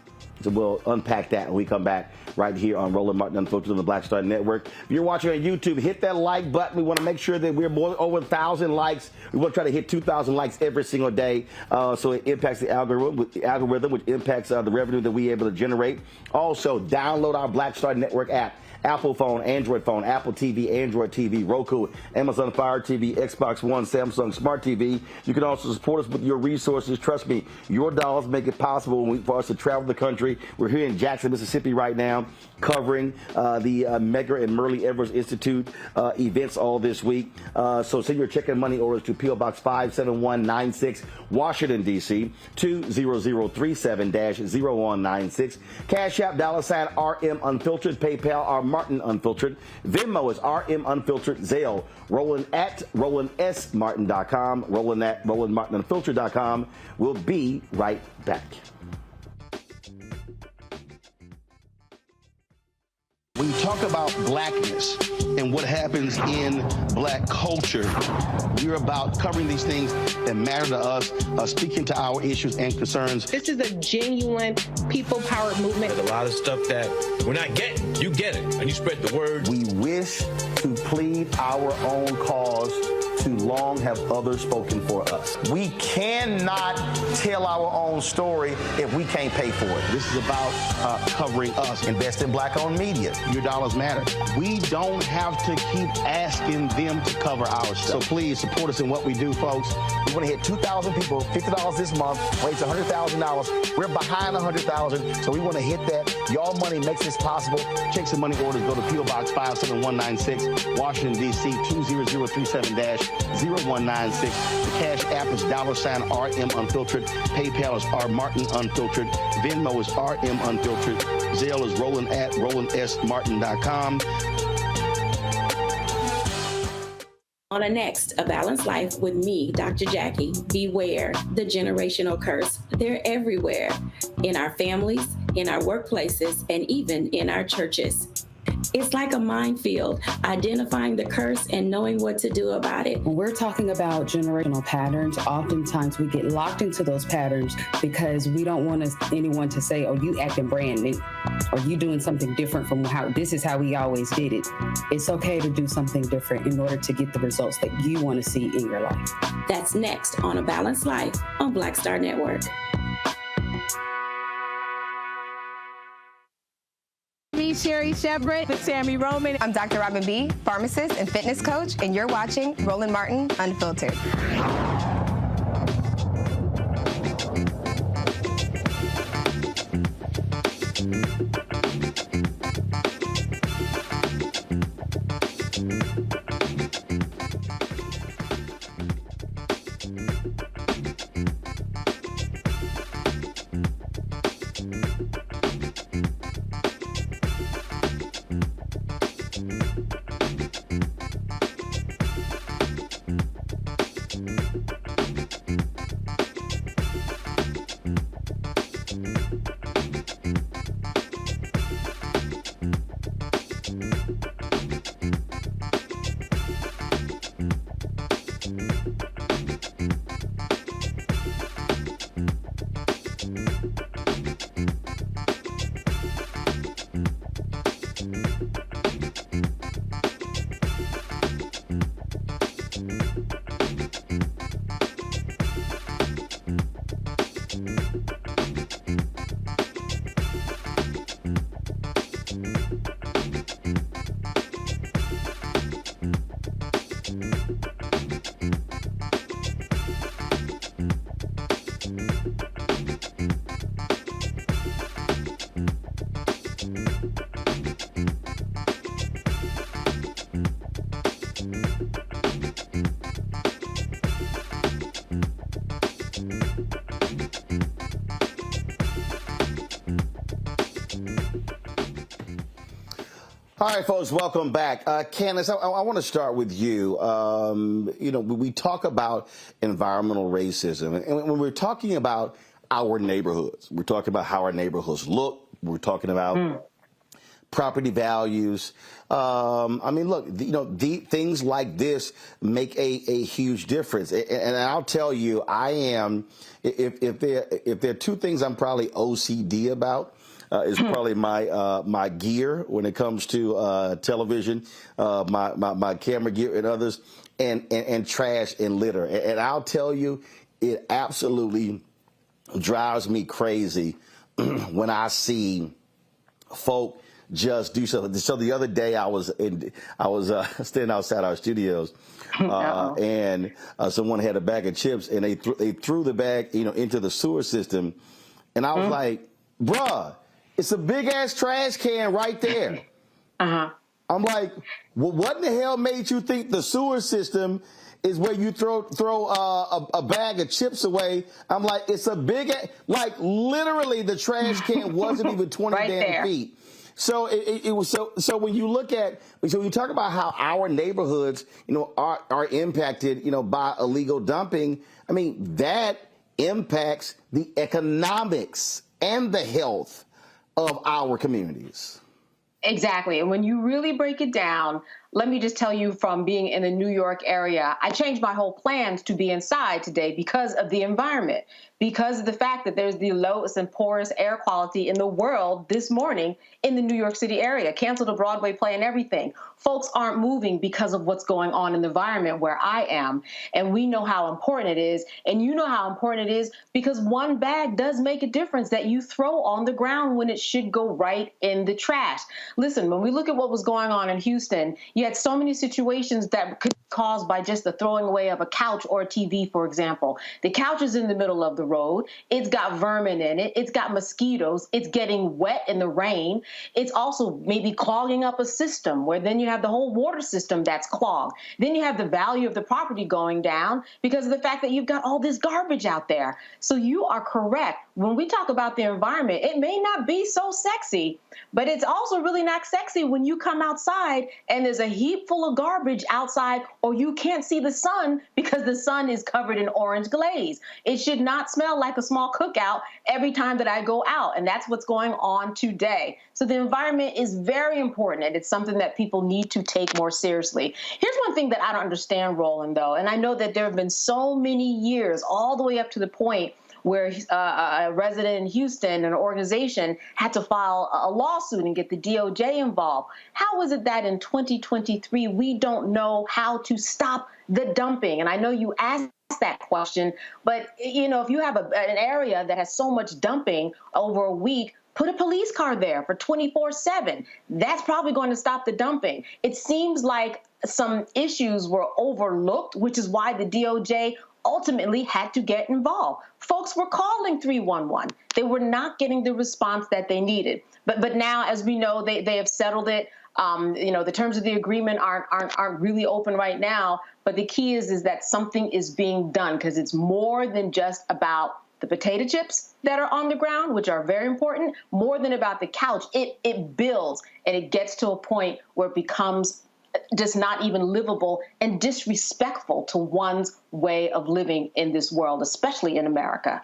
So we'll unpack that when we come back right here on Roland Martin Unfiltered on the Black Star Network. If you're watching on YouTube, hit that like button. We want to make sure that we're over 1,000 likes. We want to try to hit 2,000 likes every single day, so it impacts the algorithm, which impacts the revenue that we're able to generate. Also, download our Black Star Network app. Apple phone, Android phone, Apple TV, Android TV, Roku, Amazon Fire TV, Xbox One, Samsung Smart TV. You can also support us with your resources. Trust me, your dollars make it possible for us to travel the country. We're here in Jackson, Mississippi right now, covering the Medgar and Merle Evers Institute events all this week. So send your check and money orders to P.O. Box 57196, Washington, D.C., 20037-0196. Cash App, $RM Unfiltered, PayPal, R Martin Unfiltered. Venmo is RM Unfiltered. Zelle, Roland at RolandSMartin.com. Roland at RolandMartinUnfiltered.com. We'll be right back. When you talk about blackness and what happens in black culture, we're about covering these things that matter to us, speaking to our issues and concerns. This is a genuine people-powered movement. There's a lot of stuff that we're not getting. You get it, and you spread the word. We wish to plead our own cause. Too long have others spoken for us. We cannot tell our own story if we can't pay for it. This is about covering us. Invest in black-owned media. Your dollars matter. We don't have to keep asking them to cover our stuff. So please support us in what we do, folks. We want to hit 2,000 people, $50 this month, raise $100,000. We're behind 100,000, so we want to hit that. Y'all money makes this possible. Checks and money orders go to P.O. Box 57196, Washington, D.C., 20037-0196. The Cash App is $RM Unfiltered. PayPal is R Martin Unfiltered. Venmo is RM Unfiltered. Zelle is Roland at RolandSMartin.com. On a next, A Balanced Life with me, Dr. Jackie. Beware the generational curse. They're everywhere, in our families, in our workplaces, and even in our churches. It's like a minefield, identifying the curse and knowing what to do about it. When we're talking about generational patterns, oftentimes we get locked into those patterns because we don't want anyone to say, oh, you acting brand new, or you doing something different from how this is how we always did it. It's okay to do something different in order to get the results that you want to see in your life. That's next on A Balanced Life on Black Star Network. Me, Sherry Shepard, with Sammy Roman. I'm Dr. Robin B., pharmacist and fitness coach, and you're watching Roland Martin Unfiltered. All right, folks, welcome back. Candace, I want to start with you. We talk about environmental racism, and when we're talking about our neighborhoods, we're talking about how our neighborhoods look. We're talking about property values. Look, things like this make a huge difference. And I'll tell you, I am, if there are two things I'm probably OCD about, is probably my gear when it comes to television, my camera gear and others, and trash and litter. And I'll tell you, it absolutely drives me crazy when I see folk just do something. So the other day I was standing outside our studios, and someone had a bag of chips, and they threw the bag into the sewer system, and I was like, bruh, it's a big ass trash can right there. I'm like, well, what in the hell made you think the sewer system is where you throw a bag of chips away? I'm like, it's a big, like literally the trash can wasn't even 20 right damn there. Feet. So it was so when you look at, so you talk about how our neighborhoods, are impacted, by illegal dumping. I mean, that impacts the economics and the health of our communities. Exactly. And when you really break it down, let me just tell you, from being in the New York area, I changed my whole plans to be inside today because of the environment, because of the fact that there's the lowest and poorest air quality in the world this morning in the New York City area. Canceled a Broadway play and everything. Folks aren't moving because of what's going on in the environment where I am. And we know how important it is. And you know how important it is because one bag does make a difference that you throw on the ground when it should go right in the trash. Listen, when we look at what was going on in Houston, you had so many situations that could be caused by just the throwing away of a couch or a TV, for example. The couch is in the middle of the road. It's got vermin in it. It's got mosquitoes. It's getting wet in the rain. It's also maybe clogging up a system where then you have the whole water system that's clogged. Then you have the value of the property going down because of the fact that you've got all this garbage out there. So you are correct. when we talk about the environment, it may not be so sexy, but it's also really not sexy when you come outside and there's a heap full of garbage outside, or you can't see the sun because the sun is covered in orange glaze. It should not smell like a small cookout every time that I go out, and that's what's going on today. So the environment is very important, and it's something that people need to take more seriously. Here's one thing that I don't understand, Roland, though, and I know that there have been so many years, all the way up to the point where a resident in Houston, an organization, had to file a lawsuit and get the DOJ involved. How is it that in 2023 we don't know how to stop the dumping? And I know you asked that question, but you know, if you have an area that has so much dumping over a week, put a police car there for 24/7. That's probably going to stop the dumping. It seems like some issues were overlooked, which is why the DOJ ultimately had to get involved. Folks were calling 311. They were not getting the response that they needed. But now, as we know, they have settled it. You know, the terms of the agreement aren't really open right now. But the key is that something is being done, because it's more than just about the potato chips that are on the ground, which are very important, more than about the couch. It builds, and it gets to a point where it becomes just not even livable and disrespectful to one's way of living in this world, especially in America.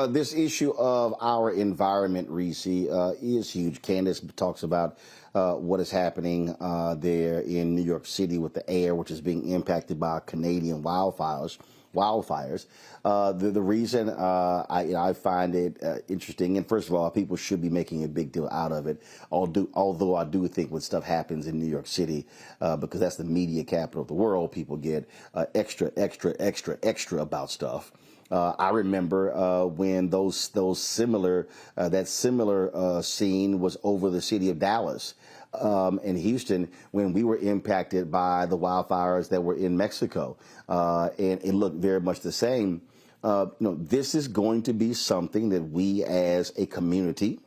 This issue of our environment, Reese, is huge. Candace talks about what is happening there in New York City with the air, which is being impacted by Canadian wildfires. The reason I find it interesting, and first of all, people should be making a big deal out of it, although I do think when stuff happens in New York City, because that's the media capital of the world, people get extra about stuff. I remember when that similar scene was over the city of Dallas in Houston, when we were impacted by the wildfires that were in Mexico, and it looked very much the same. This is going to be something that we as a community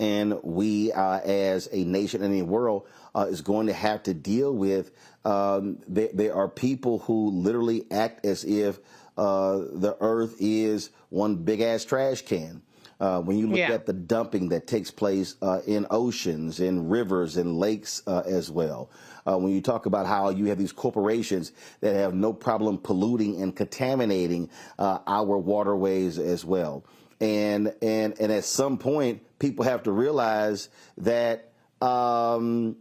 and we as a nation and a world is going to have to deal with. There are people who literally act as if the earth is one big ass trash can. When you look at the dumping that takes place in oceans, in rivers, and lakes as well. When you talk about how you have these corporations that have no problem polluting and contaminating our waterways as well. And at some point, people have to realize that the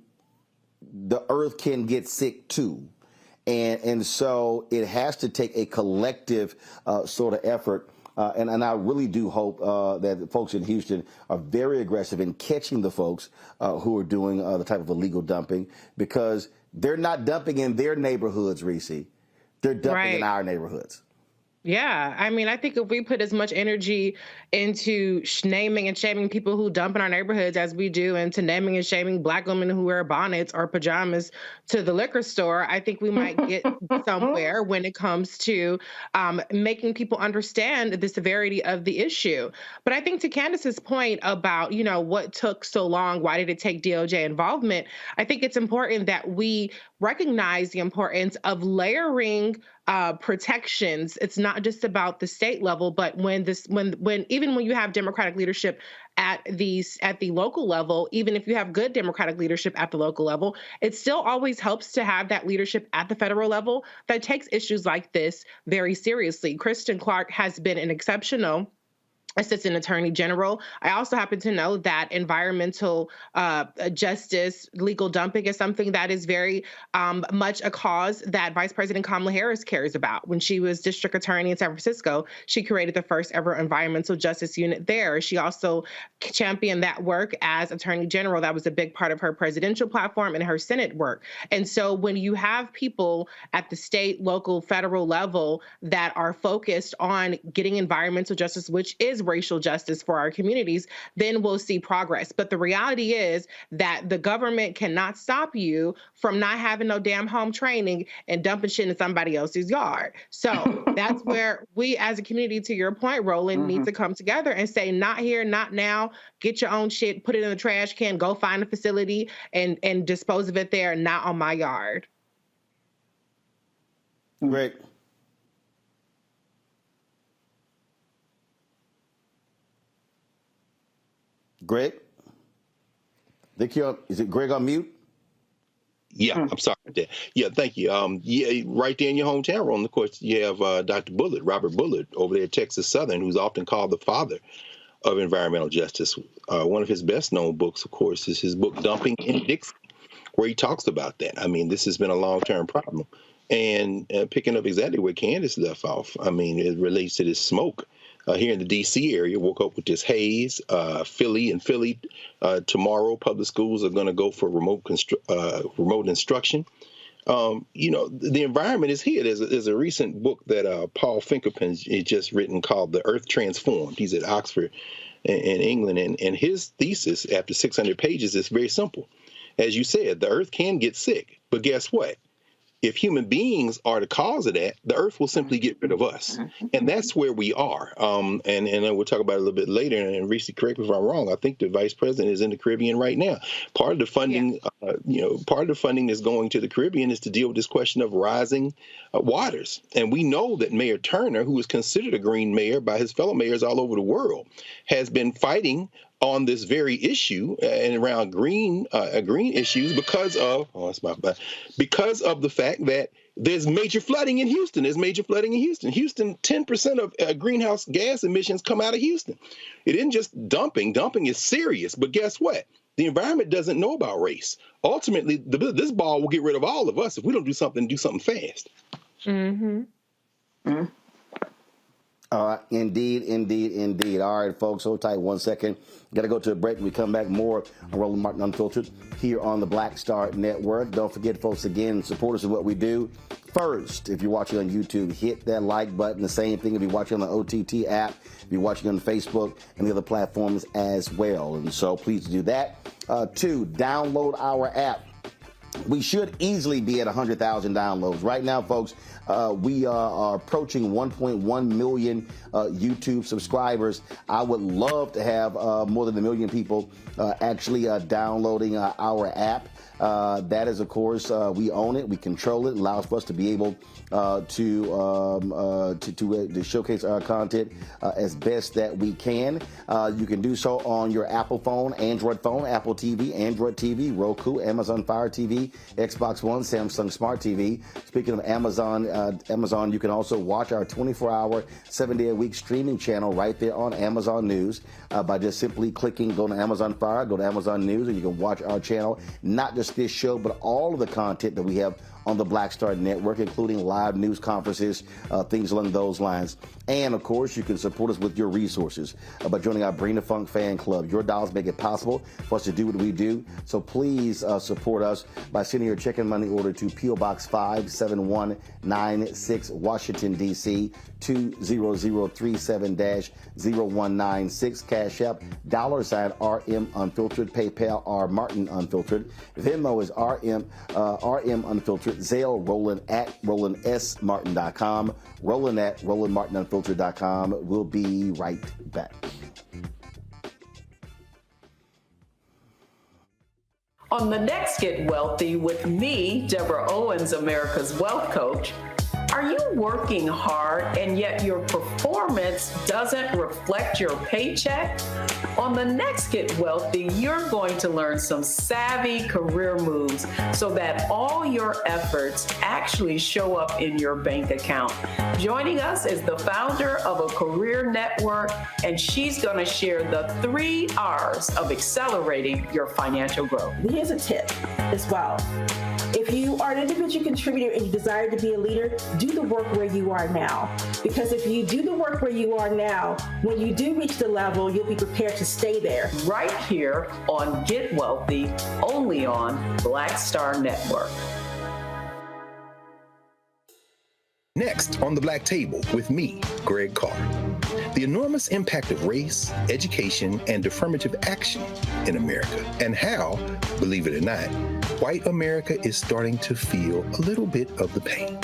earth can get sick too. And so it has to take a collective sort of effort. And I really do hope that the folks in Houston are very aggressive in catching the folks who are doing the type of illegal dumping, because they're not dumping in their neighborhoods, Reese. They're dumping in our neighborhoods. Yeah, I mean, I think if we put as much energy into naming and shaming people who dump in our neighborhoods as we do into naming and shaming Black women who wear bonnets or pajamas to the liquor store, I think we might get somewhere when it comes to making people understand the severity of the issue. But I think to Candace's point about, you know, what took so long, why did it take DOJ involvement? I think it's important that we recognize the importance of layering protections. It's not just about the state level, but when even when you have Democratic leadership at the local level, even if you have good Democratic leadership at the local level, it still always helps to have that leadership at the federal level that takes issues like this very seriously. Kristen Clark has been an exceptional Assistant Attorney General. I also happen to know that environmental justice, legal dumping is something that is very much a cause that Vice President Kamala Harris cares about. When she was district attorney in San Francisco, she created the first ever environmental justice unit there. She also championed that work as Attorney General. That was a big part of her presidential platform and her Senate work. And so when you have people at the state, local, federal level that are focused on getting environmental justice, which is racial justice for our communities, then we'll see progress. But the reality is that the government cannot stop you from not having no damn home training and dumping shit in somebody else's yard. So that's where we as a community, to your point, Roland, need to come together and say, not here, not now, get your own shit, put it in the trash can, go find a facility and dispose of it there, not on my yard. Great. Greg? Is it Greg on mute? Yeah, I'm sorry about that. Yeah, thank you. Yeah, right there in your hometown, Roland, of course, you have Dr. Bullard, Robert Bullard, over there at Texas Southern, who's often called the father of environmental justice. One of his best-known books, of course, is his book, Dumping Indictment, where he talks about that. I mean, this has been a long-term problem. And picking up exactly where Candace left off, I mean, it relates to this smoke. Here in the D.C. area, woke up with this haze. Philly, tomorrow, public schools are going to go for remote instruction. The environment is here. There's a recent book that Paul Finkelpin has just written called The Earth Transformed. He's at Oxford in England, and his thesis, after 600 pages, is very simple. As you said, the Earth can get sick, but guess what? If human beings are the cause of that, the Earth will simply get rid of us. And that's where we are. And we'll talk about it a little bit later. And Reese, correct me if I'm wrong. I think the vice president is in the Caribbean right now. Part of the funding, part of the funding that's going to the Caribbean is to deal with this question of rising waters. And we know that Mayor Turner, who is considered a green mayor by his fellow mayors all over the world, has been fighting on this very issue and around green issues because of the fact that there's major flooding in Houston. Houston, 10% of greenhouse gas emissions come out of Houston. It isn't just dumping. Dumping is serious. But guess what? The environment doesn't know about race. Ultimately, this ball will get rid of all of us if we don't do something fast. Mm-hmm. Indeed. All right, folks, hold tight 1 second. Got to go to a break. When we come back, more on Roland Martin Unfiltered here on the Black Star Network. Don't forget, folks, again, support us in what we do. First, if you're watching on YouTube, hit that like button. The same thing if you're watching on the OTT app, if you're watching on Facebook and the other platforms as well. And so please do that. 2, download our app. We should easily be at 100,000 downloads. Right now, folks, we are approaching 1.1 million YouTube subscribers. I would love to have more than 1 million people actually downloading our app. That is, of course, we own it, we control it, allows for us to be able to showcase our content as best that we can. You can do so on your Apple phone, Android phone, Apple TV, Android TV, Roku, Amazon Fire TV, Xbox One, Samsung Smart TV. Speaking of Amazon, you can also watch our 24-hour, 7-day-a-week streaming channel right there on Amazon News by just simply clicking, go to Amazon Fire, go to Amazon News, and you can watch our channel, not just this show, but all of the content that we have on the Black Star Network, including live news conferences, things along those lines. And, of course, you can support us with your resources by joining our Bring the Funk fan club. Your dollars make it possible for us to do what we do. So please support us by sending your check and money order to P.O. Box 57196, Washington, D.C., 20037-0196. Cash App, $RM Unfiltered. PayPal, R Martin Unfiltered. Venmo is RM Unfiltered. Zelle, Roland at RolandSMartin.com. Roland at RolandMartinUnfiltered.com. We'll be right back. On the next Get Wealthy with me, Deborah Owens, America's Wealth Coach, are you working hard and yet your performance doesn't reflect your paycheck? On the next Get Wealthy, you're going to learn some savvy career moves so that all your efforts actually show up in your bank account. Joining us is the founder of a career network, and she's going to share the 3 R's of accelerating your financial growth. Here's a tip as well. If you are an individual contributor and you desire to be a leader, do the work where you are now. Because if you do the work where you are now, when you do reach the level, you'll be prepared to stay there. Right here on Get Wealthy, only on Black Star Network. Next on the Black Table with me, Greg Carr. The enormous impact of race, education, and affirmative action in America, and how, believe it or not, white America is starting to feel a little bit of the pain.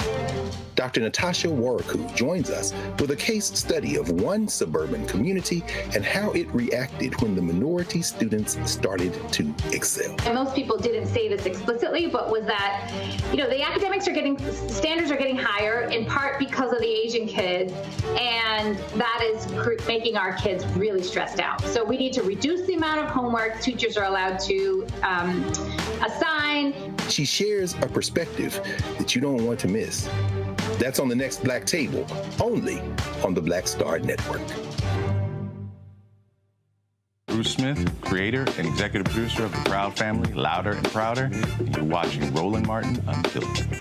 Dr. Natasha Waraku joins us with a case study of one suburban community and how it reacted when the minority students started to excel. And most people didn't say this explicitly, but was that, the academic standards are getting higher in part because of the Asian kids, and that is making our kids really stressed out. So we need to reduce the amount of homework teachers are allowed to assign. She shares a perspective that you don't want to miss. That's on the next Black Table, only on the Black Star Network. Bruce Smith, creator and executive producer of The Proud Family, Louder and Prouder, and you're watching Roland Martin Unfiltered.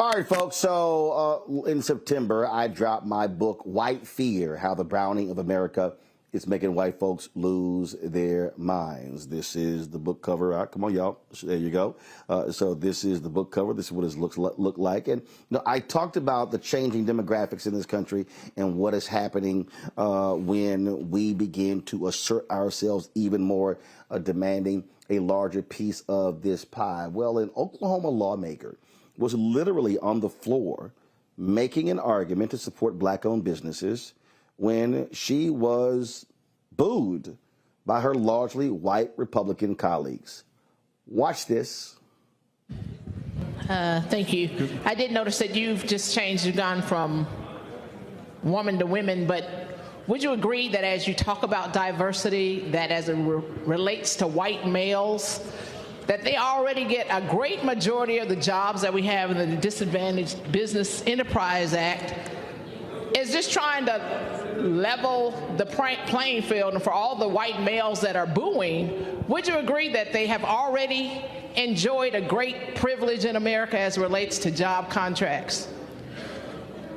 All right, folks. So in September, I dropped my book, White Fear, How the Browning of America is Making White Folks Lose Their Minds. This is the book cover. Come on, y'all. There you go. So this is the book cover. This is what it look like. And I talked about the changing demographics in this country and what is happening when we begin to assert ourselves even more, demanding a larger piece of this pie. Well, an Oklahoma lawmaker was literally on the floor making an argument to support Black-owned businesses when she was booed by her largely white Republican colleagues. Watch this. Thank you. I did notice that you've just changed, you've gone from woman to women, but would you agree that as you talk about diversity, that as it relates to white males, that they already get a great majority of the jobs that we have in the Disadvantaged Business Enterprise Act, is just trying to level the playing field, and for all the white males that are booing, would you agree that they have already enjoyed a great privilege in America as it relates to job contracts?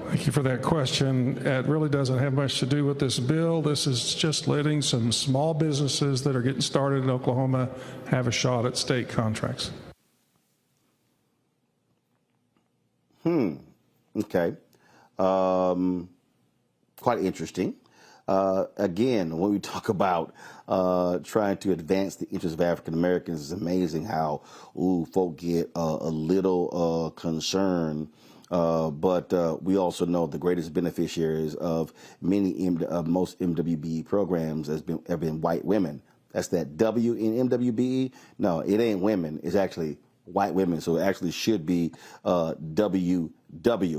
Thank you for that question. It really doesn't have much to do with this bill. This is just letting some small businesses that are getting started in Oklahoma have a shot at state contracts. Okay. Quite interesting. Again, when we talk about trying to advance the interests of African Americans, it's amazing how folk get a little concerned. But we also know the greatest beneficiaries of most MWBE programs have been white women. That's that W in MWBE. No, it ain't women. It's actually white women. So it actually should be WW.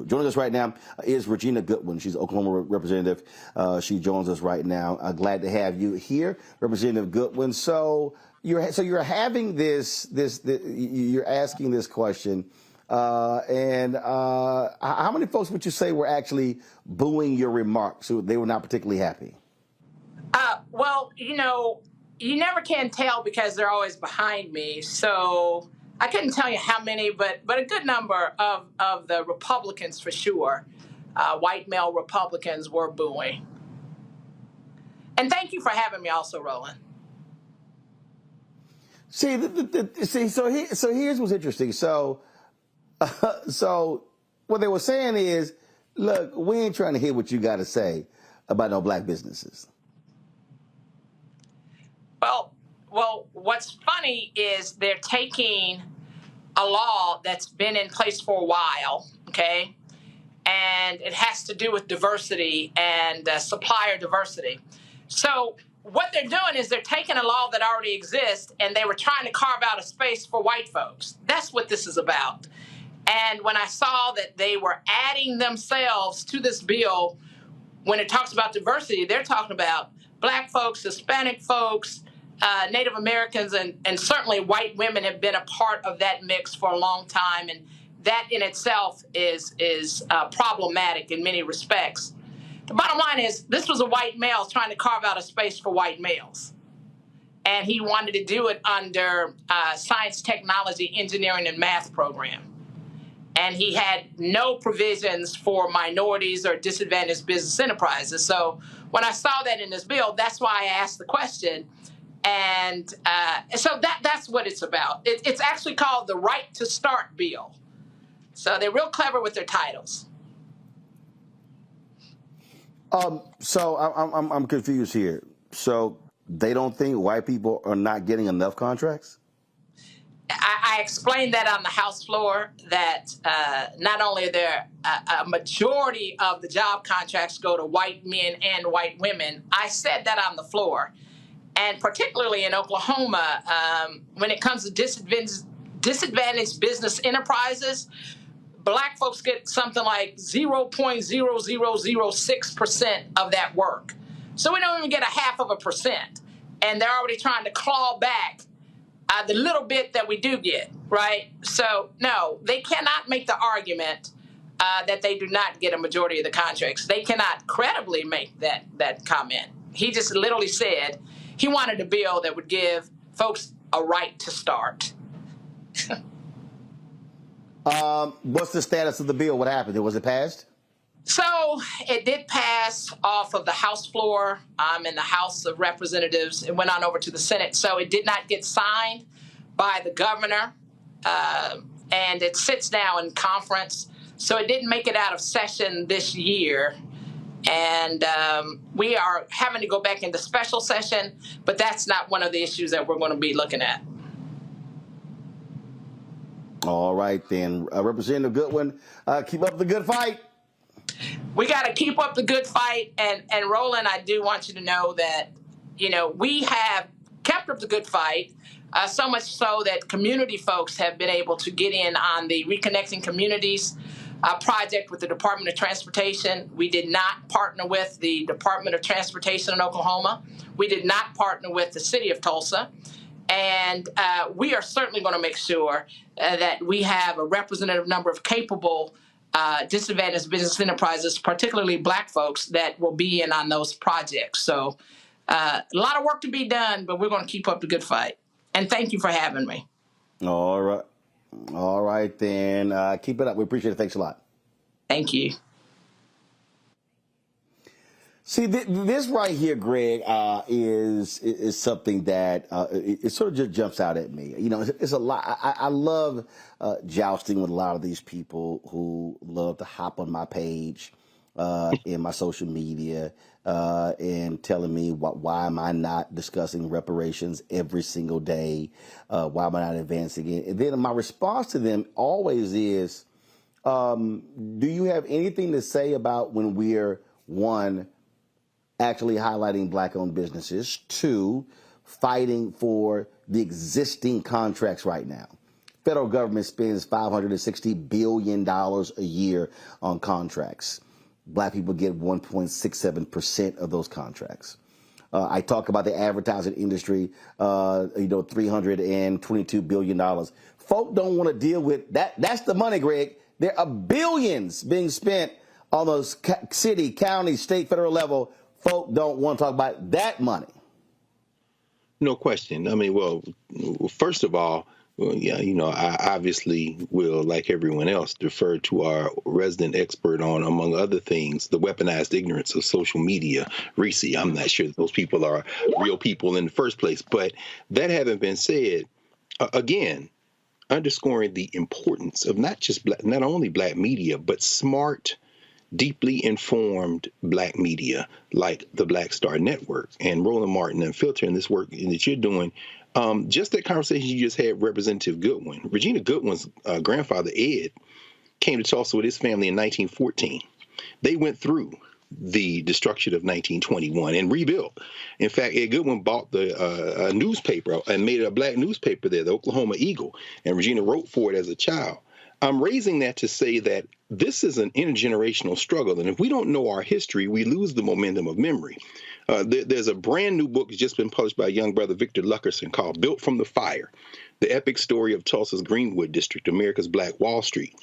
Joining us right now is Regina Goodwin. She's Oklahoma representative. She joins us right now. Glad to have you here, Representative Goodwin. So you're having you're asking this question. And how many folks would you say were actually booing your remarks? So they were not particularly happy? Well, you never can tell because they're always behind me. So I couldn't tell you how many, but a good number of the Republicans for sure, white male Republicans, were booing. And thank you for having me also, Roland. See, so here's what's interesting. So what they were saying is, look, we ain't trying to hear what you got to say about no black businesses. Well, what's funny is they're taking a law that's been in place for a while, okay? And it has to do with diversity and supplier diversity. So what they're doing is they're taking a law that already exists and they were trying to carve out a space for white folks. That's what this is about. And when I saw that they were adding themselves to this bill, when it talks about diversity, they're talking about black folks, Hispanic folks, Native Americans, and certainly white women have been a part of that mix for a long time. And that in itself is problematic in many respects. The bottom line is this was a white male trying to carve out a space for white males. And he wanted to do it under science, technology, engineering, and math program. And he had no provisions for minorities or disadvantaged business enterprises. So when I saw that in this bill, that's why I asked the question, And so that's what it's about. It's actually called the Right to Start Bill. So they're real clever with their titles. So I'm confused here. So they don't think white people are not getting enough contracts? I explained that on the House floor, that not only are there a majority of the job contracts go to white men and white women. I said that on the floor. And particularly in Oklahoma, when it comes to disadvantaged business enterprises, Black folks get something like 0.0006% of that work. So we don't even get 0.5%. And they're already trying to claw back the little bit that we do get, right? So, no, they cannot make the argument that they do not get a majority of the contracts. They cannot credibly make that comment. He just literally said he wanted a bill that would give folks a right to start. What's the status of the bill? What happened? Was it passed? So it did pass off of the House floor in the House of Representatives. It went on over to the Senate. So it did not get signed by the governor, and it sits now in conference. So it didn't make it out of session this year. And we are having to go back into special session, but that's not one of the issues that we're going to be looking at. All right, then. Representative Goodwin, keep up the good fight. We got to keep up the good fight. And Roland, I do want you to know that, we have kept up the good fight, so much so that community folks have been able to get in on the Reconnecting Communities project with the Department of Transportation. We did not partner with the Department of Transportation in Oklahoma. We did not partner with the city of Tulsa. And we are certainly going to make sure that we have a representative number of capable disadvantaged business enterprises, particularly Black folks, that will be in on those projects. So a lot of work to be done, but we're going to keep up the good fight. And thank you for having me. All right. All right, then. Keep it up. We appreciate it. Thanks a lot. Thank you. See, this right here, Greg, is something that it sort of just jumps out at me. It's a lot. I love jousting with a lot of these people who love to hop on my page in my social media and telling me why am I not discussing reparations every single day? Why am I not advancing it? And then my response to them always is, do you have anything to say about when we're, one, actually highlighting Black-owned businesses, two, fighting for the existing contracts right now? Federal government spends $560 billion a year on contracts. Black people get 1.67% of those contracts. I talk about the advertising industry, $322 billion. Folk don't want to deal with that. That's the money, Greg. There are billions being spent on those city, county, state, federal level. Folk don't want to talk about that money. No question. I mean, well, first of all, I obviously will, like everyone else, defer to our resident expert on, among other things, the weaponized ignorance of social media, Reese. I'm not sure that those people are real people in the first place. But that having been said, again, underscoring the importance of not only Black media, but smart, deeply informed Black media like the Black Star Network and Roland Martin and filtering this work that you're doing. Just that conversation you just had, Representative Goodwin. Regina Goodwin's grandfather, Ed, came to Tulsa with his family in 1914. They went through the destruction of 1921 and rebuilt. In fact, Ed Goodwin bought a newspaper and made it a Black newspaper there, the Oklahoma Eagle, and Regina wrote for it as a child. I'm raising that to say that this is an intergenerational struggle, and if we don't know our history, we lose the momentum of memory. There's a brand new book that's just been published by young brother Victor Luckerson called Built from the Fire, the epic story of Tulsa's Greenwood District, America's Black Wall Street.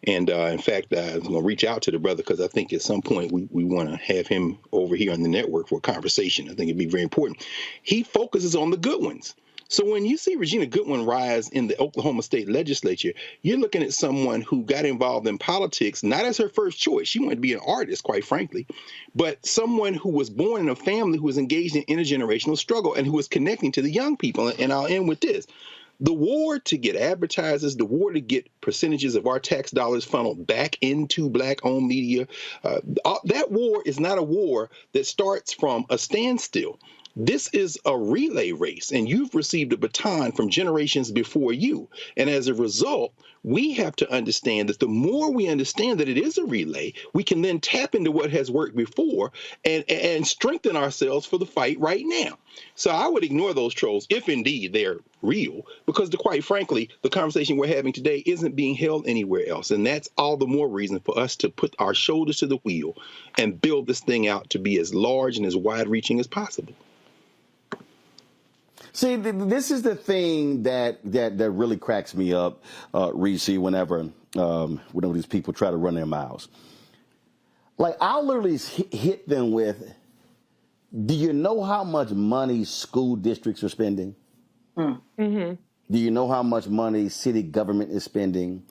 And in fact, I'm going to reach out to the brother because I think at some point we want to have him over here on the network for a conversation. I think it'd be very important. He focuses on the Goodwins. So when you see Regina Goodwin rise in the Oklahoma State Legislature, you're looking at someone who got involved in politics, not as her first choice. She wanted to be an artist, quite frankly, but someone who was born in a family who was engaged in intergenerational struggle and who was connecting to the young people. And I'll end with this. The war to get advertisers, the war to get percentages of our tax dollars funneled back into Black-owned media, that war is not a war that starts from a standstill. This is a relay race, and you've received a baton from generations before you. And as a result, we have to understand that the more we understand that it is a relay, we can then tap into what has worked before and strengthen ourselves for the fight right now. So I would ignore those trolls if indeed they're real, because quite frankly, the conversation we're having today isn't being held anywhere else. And that's all the more reason for us to put our shoulders to the wheel and build this thing out to be as large and as wide-reaching as possible. See, this is the thing that really cracks me up, Reese, whenever these people try to run their mouths. Like, I'll literally hit them with, do you know how much money school districts are spending? Mm-hmm. Do you know how much money city government is spending?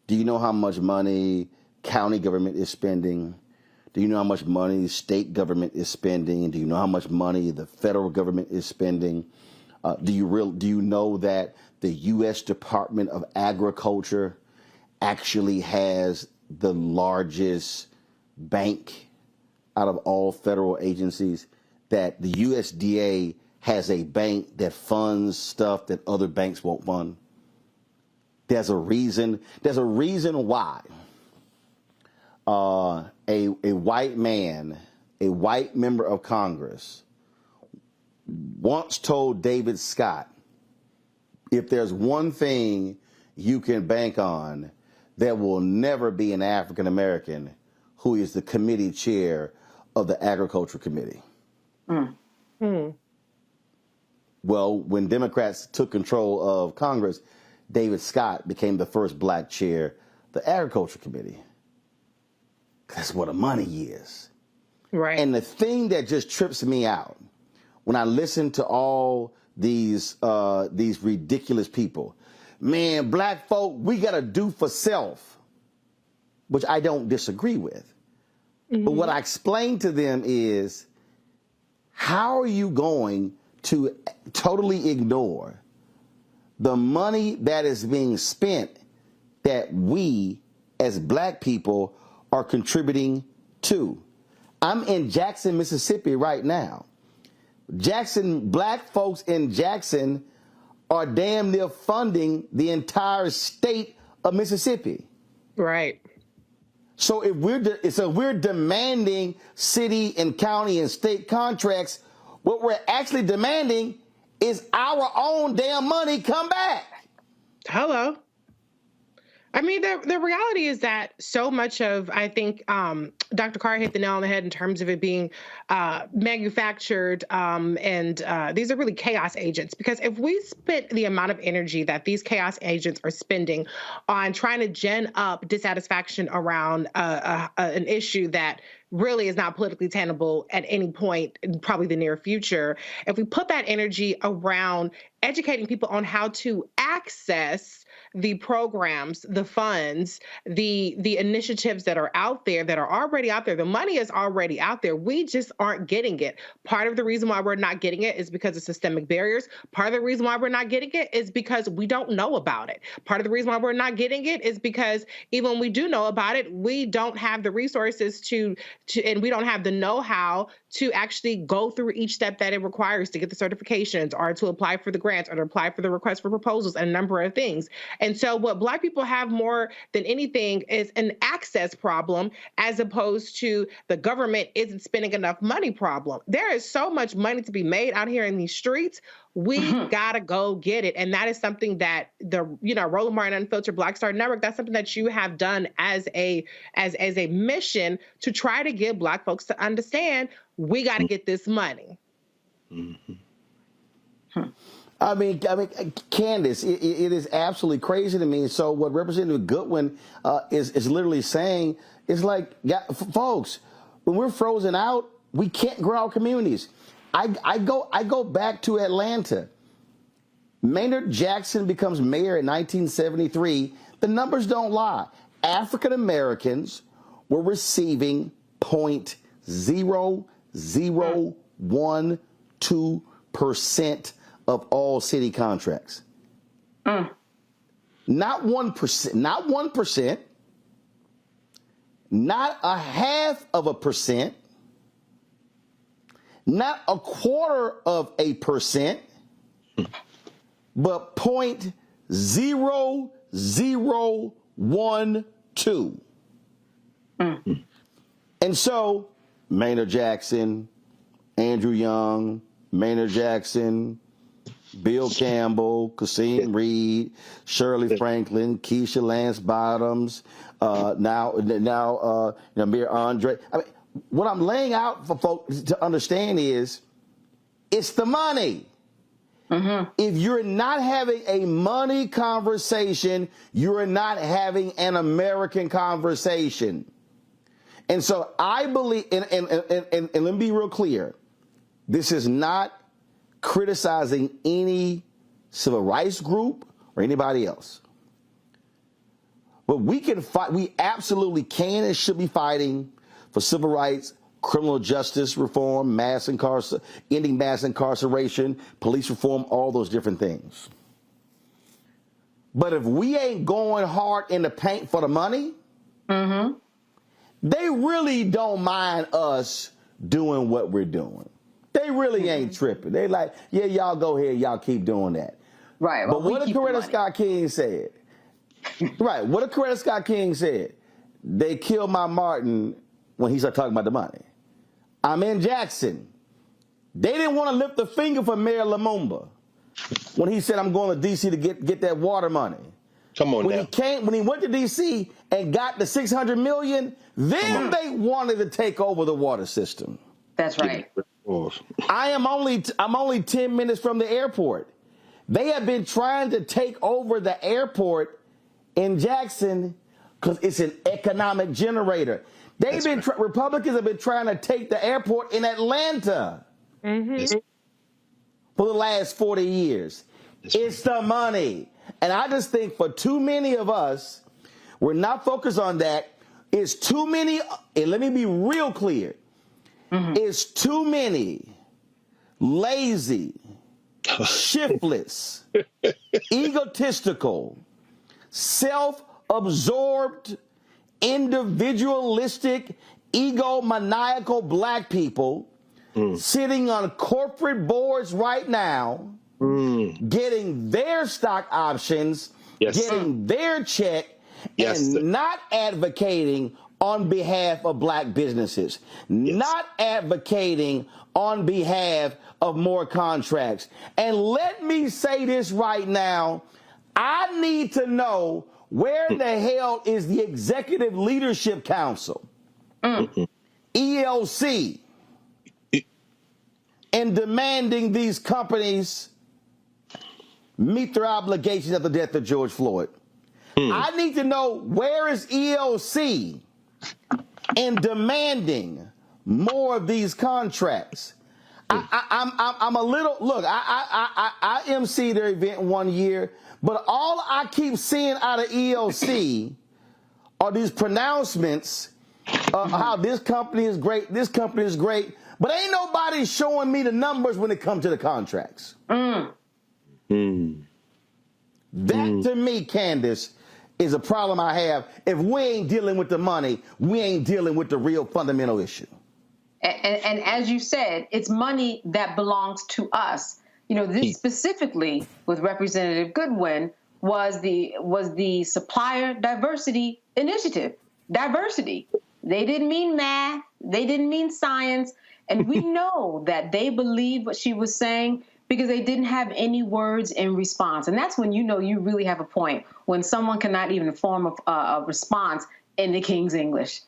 Do you know how much money county government is spending? Do you know how much money state government is spending? Do you know how much money the federal government is spending? Do you know that the U.S. Department of Agriculture actually has the largest bank out of all federal agencies? That the USDA has a bank that funds stuff that other banks won't fund? There's a reason why a white man, a white member of Congress, once told David Scott, if there's one thing you can bank on, there will never be an African American who is the committee chair of the Agriculture Committee. Well, when Democrats took control of Congress, David Scott became the first black chair of the Agriculture Committee. That's where the money is. Right. And the thing that just trips me out when I listen to all these ridiculous people, man, black folk, we got to do for self, which I don't disagree with. Mm-hmm. But what I explain to them is, how are you going to totally ignore the money that is being spent that we as black people are contributing to? I'm in Jackson, Mississippi right now. Black folks in Jackson are damn near funding the entire state of Mississippi. Right. So if we're demanding city and county and state contracts, what we're actually demanding is our own damn money come back. Hello. I mean, the reality is that so much of, I think, Dr. Carr hit the nail on the head in terms of it being manufactured, and these are really chaos agents. Because if we spent the amount of energy that these chaos agents are spending on trying to gen up dissatisfaction around an issue that really is not politically tenable at any point in probably the near future, if we put that energy around educating people on how to access the programs, the funds, the initiatives that are out there, that are already out there. The money is already out there. We just aren't getting it. Part of the reason why we're not getting it is because of systemic barriers. Part of the reason why we're not getting it is because we don't know about it. Part of the reason why we're not getting it is because even when we do know about it, we don't have the resources to and we don't have the know-how to actually go through each step that it requires to get the certifications or to apply for the grants or to apply for the request for proposals and a number of things. And so what Black people have more than anything is an access problem, as opposed to the government isn't spending enough money problem. There is so much money to be made out here in these streets. We gotta go get it. And that is something that the, Roland Martin Unfiltered Black Star Network, that's something that you have done as a mission to try to get Black folks to understand we gotta get this money. I mean, Candace, it is absolutely crazy to me. So what Representative Goodwin is literally saying is like, folks, when we're frozen out, we can't grow our communities. I go back to Atlanta. Maynard Jackson becomes mayor in 1973, the numbers don't lie. African Americans were receiving 0.0012% of all city contracts. Not 1%, not 1%, not 0.5%, not 0.25%, but 0.0012. And so Maynard Jackson, Andrew Young, Maynard Jackson, Bill Campbell, Kasim Reed, Shirley Franklin, Keisha Lance Bottoms, now Namir Andre. I mean, what I'm laying out for folks to understand is it's the money. If you're not having a money conversation, you're not having an American conversation. And so I believe, and let me be real clear, this is not criticizing any civil rights group or anybody else. But we can fight, we absolutely can and should be fighting for civil rights, criminal justice reform, ending mass incarceration, police reform, all those different things. But if we ain't going hard in the paint for the money, they really don't mind us doing what we're doing. They really ain't tripping. They like, yeah, y'all go ahead, y'all keep doing that. Right. But what did Coretta Scott King said? Right. What did Coretta Scott King said? They killed my Martin when he started talking about the money. I'm in Jackson. They didn't want to lift a finger for Mayor Lumumba when he said, I'm going to D.C. to get that water money. Come on now. When he went to D.C. and got the $600 million, then they wanted to take over the water system. That's right. I'm only 10 minutes from the airport. They have been trying to take over the airport in Jackson because it's an economic generator. Republicans have been trying to take the airport in Atlanta for the last 40 years. It's the money. And I just think for too many of us, we're not focused on that. It's too many, and let me be real clear. It's too many lazy, shiftless, egotistical, self-absorbed, individualistic, egomaniacal black people sitting on corporate boards right now, getting their stock options, getting their check, and not advocating on behalf of black businesses, not advocating on behalf of more contracts. And let me say this right now, I need to know where the hell is the Executive Leadership Council, ELC, in demanding these companies meet their obligations at the death of George Floyd. I need to know where is ELC in demanding more of these contracts. I'm a little, look, I emceed their event one year, but all I keep seeing out of ELC are these pronouncements of how this company is great, this company is great, but ain't nobody showing me the numbers when it comes to the contracts. That to me, Candace, is a problem I have. If we ain't dealing with the money, we ain't dealing with the real fundamental issue. And as you said, it's money that belongs to us. You know, this specifically with Representative Goodwin was the Supplier Diversity Initiative. Diversity. They didn't mean math. They didn't mean science. And we know that they believed what she was saying because they didn't have any words in response. And that's when you know you really have a point, when someone cannot even form a response in the King's English.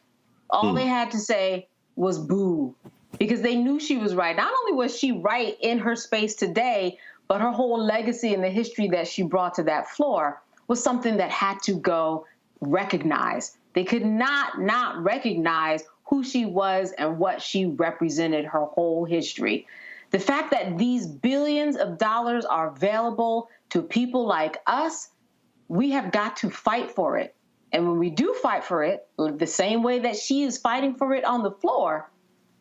All they had to say was boo, because they knew she was right. Not only was she right in her space today, but her whole legacy and the history that she brought to that floor was something that had to go recognized. They could not recognize who she was and what she represented, her whole history. The fact that these billions of dollars are available to people like us, we have got to fight for it. And when we do fight for it, the same way that she is fighting for it on the floor,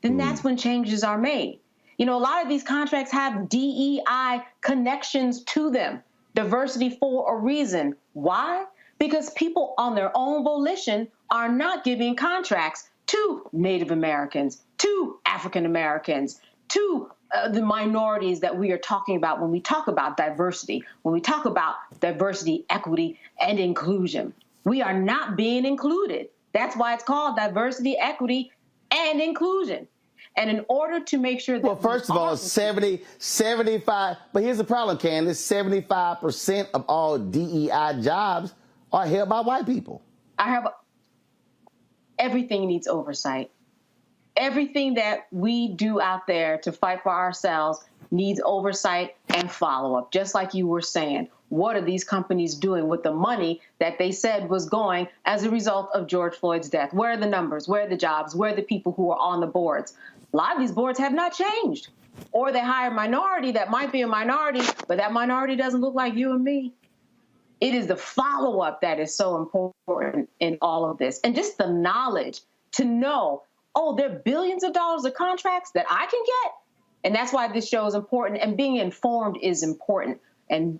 then that's when changes are made. You know, a lot of these contracts have DEI connections to them, diversity for a reason. Why? Because people on their own volition are not giving contracts to Native Americans, to African Americans, to the minorities that we are talking about when we talk about diversity, when we talk about diversity, equity, and inclusion. We are not being included. That's why it's called diversity, equity, and inclusion. And in order to make sure that— Well, first of all, it's 75, but here's the problem, Candace, 75% of all DEI jobs are held by white people. Everything needs oversight. Everything that we do out there to fight for ourselves needs oversight and follow-up, just like you were saying. What are these companies doing with the money that they said was going as a result of George Floyd's death? Where are the numbers? Where are the jobs? Where are the people who are on the boards? A lot of these boards have not changed. Or they hire a minority that might be a minority, but that minority doesn't look like you and me. It is the follow-up that is so important in all of this. And just the knowledge to know, oh, there are billions of dollars of contracts that I can get. And that's why this show is important. And being informed is important. And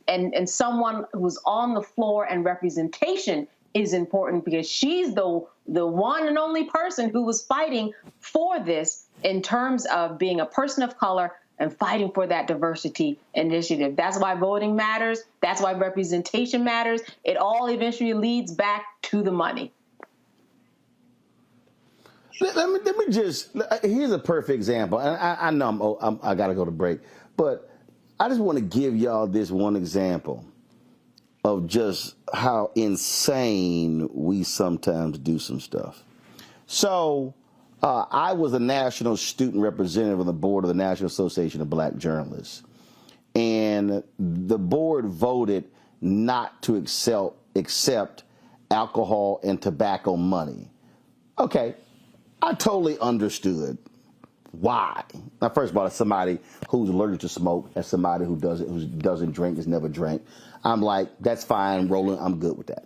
someone who's on the floor and representation is important, because she's the one and only person who was fighting for this in terms of being a person of color and fighting for that diversity initiative. That's why voting matters. That's why representation matters. It all eventually leads back to the money. Let me just, here's a perfect example. And I know I got to go to break, but I just want to give y'all this one example of just how insane we sometimes do some stuff. So I was a national student representative on the board of the National Association of Black Journalists. And the board voted not to accept alcohol and tobacco money. Okay, I totally understood why. Now, first of all, as somebody who's allergic to smoke, as somebody who doesn't drink, has never drank, I'm like, that's fine, Roland, I'm good with that.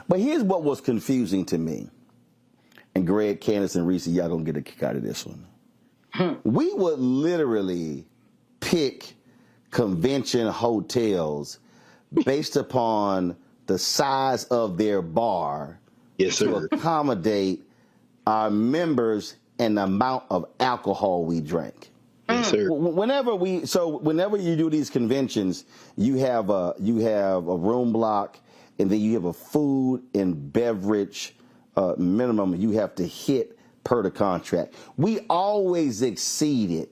But here's what was confusing to me. And Greg, Candace, and Reese, y'all gonna get a kick out of this one. We would literally pick convention hotels based upon the size of their bar to accommodate our members and the amount of alcohol we drank. Yes, sir. Whenever you do these conventions, you have a room block, and then you have a food and beverage minimum you have to hit per the contract. We always exceeded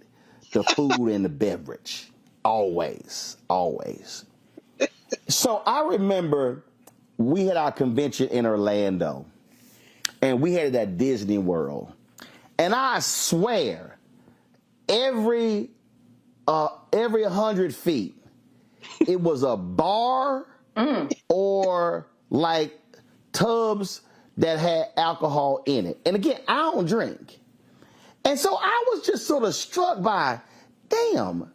the food and the beverage. Always. So I remember we had our convention in Orlando, and we had it at Disney World. And I swear, every 100 feet, it was a bar or like tubs that had alcohol in it. And again, I don't drink. And so I was just sort of struck by, damn,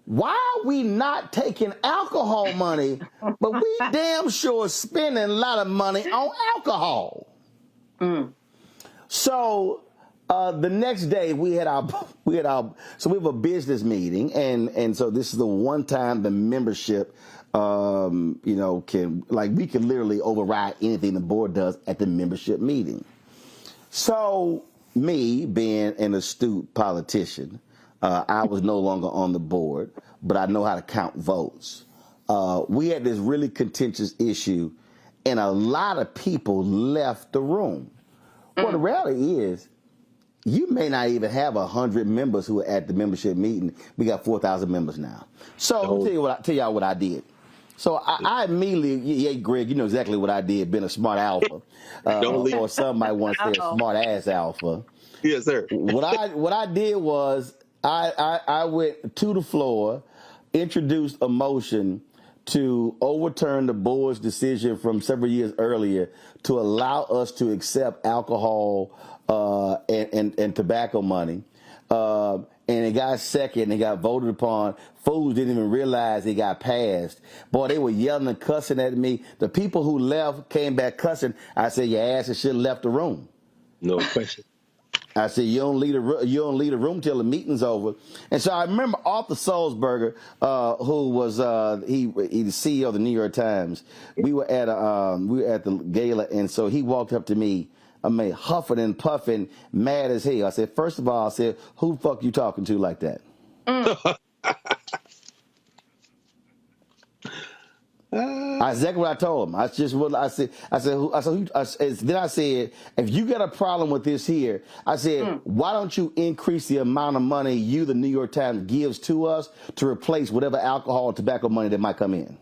why are we not taking alcohol money, but we damn sure spending a lot of money on alcohol? So the next day we have a business meeting, and so this is the one time the membership we can literally override anything the board does at the membership meeting. So me being an astute politician, I was no longer on the board, but I know how to count votes. We had this really contentious issue, and a lot of people left the room. Well, the reality is, you may not even have 100 members who are at the membership meeting. We got 4,000 members now. So I'll tell y'all what I did. So I immediately, Greg, you know exactly what I did, being a smart alpha. Or some might want to say a smart ass alpha. Yes, sir. What I did was I went to the floor, introduced a motion to overturn the board's decision from several years earlier to allow us to accept alcohol and tobacco money. and it got second and it got voted upon. Fools didn't even realize it got passed. Boy, they were yelling and cussing at me. The people who left came back cussing. I said, your asses should have left the room. No question. I said, you don't leave the room till the meeting's over. And so I remember Arthur Sulzberger, who was he's the CEO of the New York Times. We were at the gala, and so he walked up to me, huffing and puffing, mad as hell. I said, first of all, who the fuck you talking to like that? That's exactly what I told him. I said, then I said, if you got a problem with this here, I said, why don't you increase the amount of money you, the New York Times, gives to us to replace whatever alcohol and tobacco money that might come in?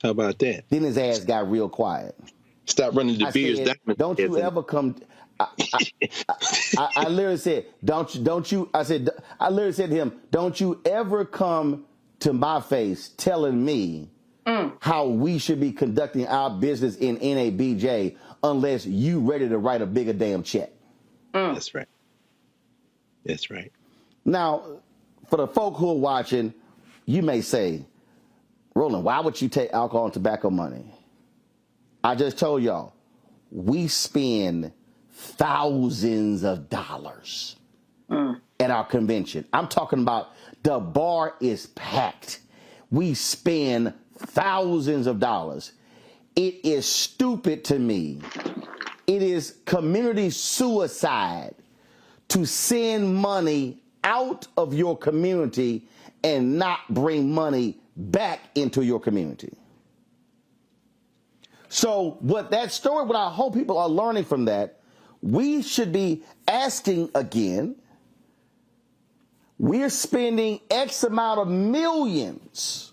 How about that? Then his ass got real quiet. Stop running the beers down. Don't you ever come. I literally said, don't you? I literally said to him, don't you ever come to my face telling me how we should be conducting our business in NABJ unless you ready to write a bigger damn check. That's right. That's right. Now, for the folk who are watching, you may say, Roland, why would you take alcohol and tobacco money? I just told y'all, we spend thousands of dollars at our convention. I'm talking about the bar is packed. We spend thousands of dollars. It is stupid to me. It is community suicide to send money out of your community and not bring money back into your community. So what I hope people are learning from that, we should be asking again, we're spending X amount of millions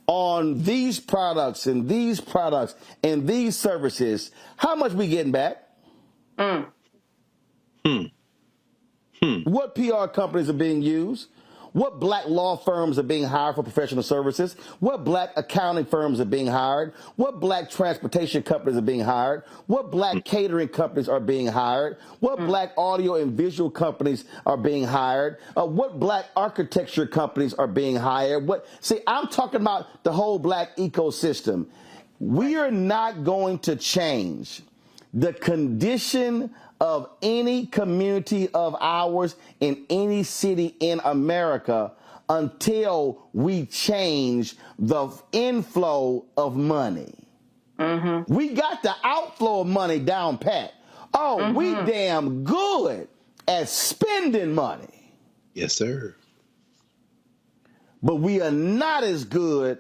on these products and these products and these services. How much we getting back? What PR companies are being used? What black law firms are being hired for professional services? What black accounting firms are being hired? What black transportation companies are being hired? What black catering companies are being hired? What black audio and visual companies are being hired? What black architecture companies are being hired? See, I'm talking about the whole black ecosystem. We are not going to change the condition of any community of ours in any city in America until we change the inflow of money. We got the outflow of money down pat. We damn good at spending money. Yes, sir. But we are not as good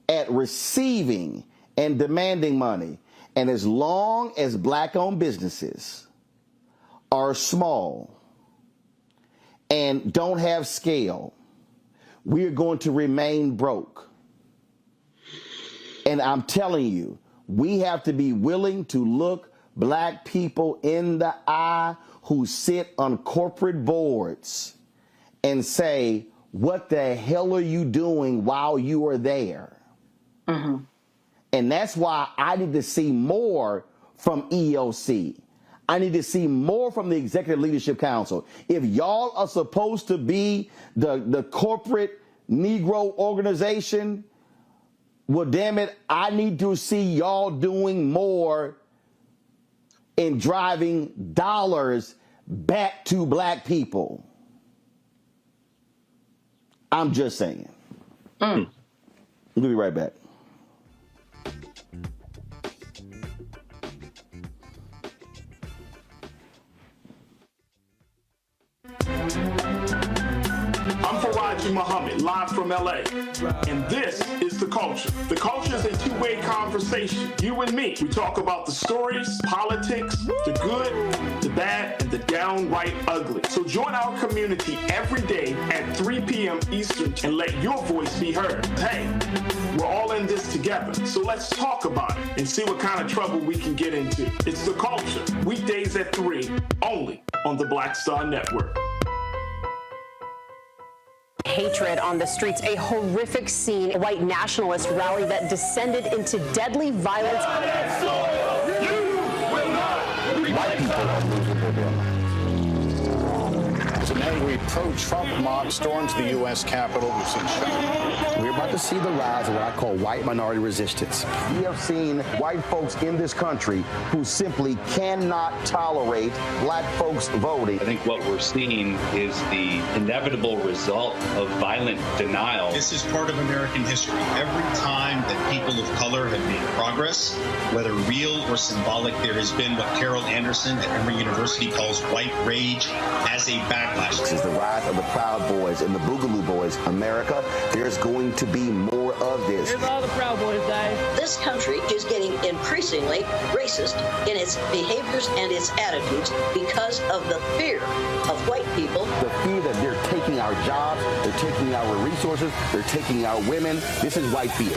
at receiving and demanding money. And as long as black-owned businesses are small and don't have scale, we're going to remain broke. And I'm telling you, we have to be willing to look black people in the eye who sit on corporate boards and say, what the hell are you doing while you are there? And that's why I need to see more from EOC. I need to see more from the Executive Leadership Council. If y'all are supposed to be the corporate Negro organization, well, damn it, I need to see y'all doing more in driving dollars back to black people. I'm just saying. We'll be right back. Muhammad, live from LA. And this is The Culture. The Culture is a two-way conversation. You and me. We talk about the stories, politics, the good, the bad, and the downright ugly. So join our community every day at 3 p.m. Eastern and let your voice be heard. Hey, we're all in this together. So let's talk about it and see what kind of trouble we can get into. It's The Culture. Weekdays at 3, only on the Black Star Network. Hatred on the streets, a horrific scene, a white nationalist rally that descended into deadly violence. White people are losing their minds. It's an angry pro-Trump mob storms the U.S. Capitol. We've seen shots. We're about to see the rise of what I call white minority resistance. We have seen white folks in this country who simply cannot tolerate black folks voting. I think what we're seeing is the inevitable result of violent denial. This is part of American history. Every time that people of color have made progress, whether real or symbolic, there has been what Carol Anderson at Emory University calls white rage as a backlash. This is the rise of the Proud Boys and the Boogaloo Boys. America, there's going to be more of this. Here's all the Proud Boys, guys. This country is getting increasingly racist in its behaviors and its attitudes because of the fear of white people. The fear that they're taking our jobs, they're taking our resources, they're taking our women. This is white fear.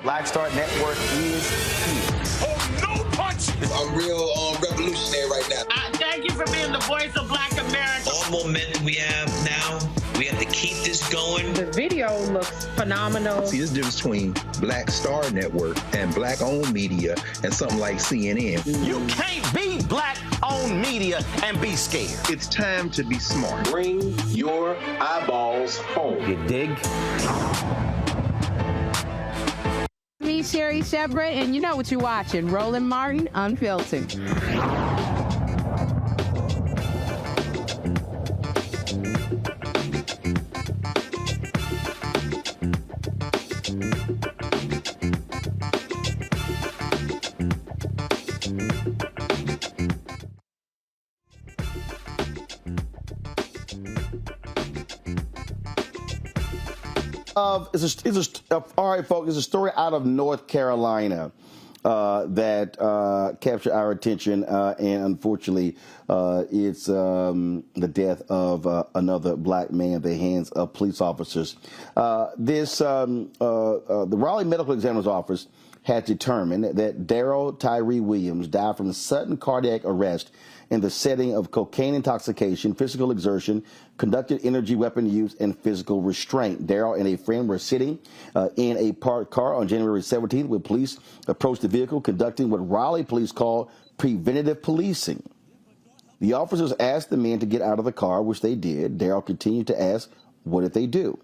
Black Star Network is here. Oh, no punch! I'm real revolutionary right now. Thank you for being the voice of Black America. All momentum we have now, we have to keep this going. The video looks phenomenal. See, this difference between Black Star Network and black-owned media and something like CNN. You can't be black-owned media and be scared. It's time to be smart. Bring your eyeballs home. You dig? Me, Sherry Shepard, and you know what you're watching, Roland Martin Unfiltered. All right, folks, it's a story out of North Carolina that captured our attention, and unfortunately, it's the death of another black man at the hands of police officers. The Raleigh Medical Examiner's Office had determined that Daryl Tyree Williams died from sudden cardiac arrest in the setting of cocaine intoxication, physical exertion, conducted energy weapon use, and physical restraint. Daryl and a friend were sitting in a parked car on January 17th when police approached the vehicle, conducting what Raleigh police call preventative policing. The officers asked the men to get out of the car, which they did. Daryl continued to ask, what did they do?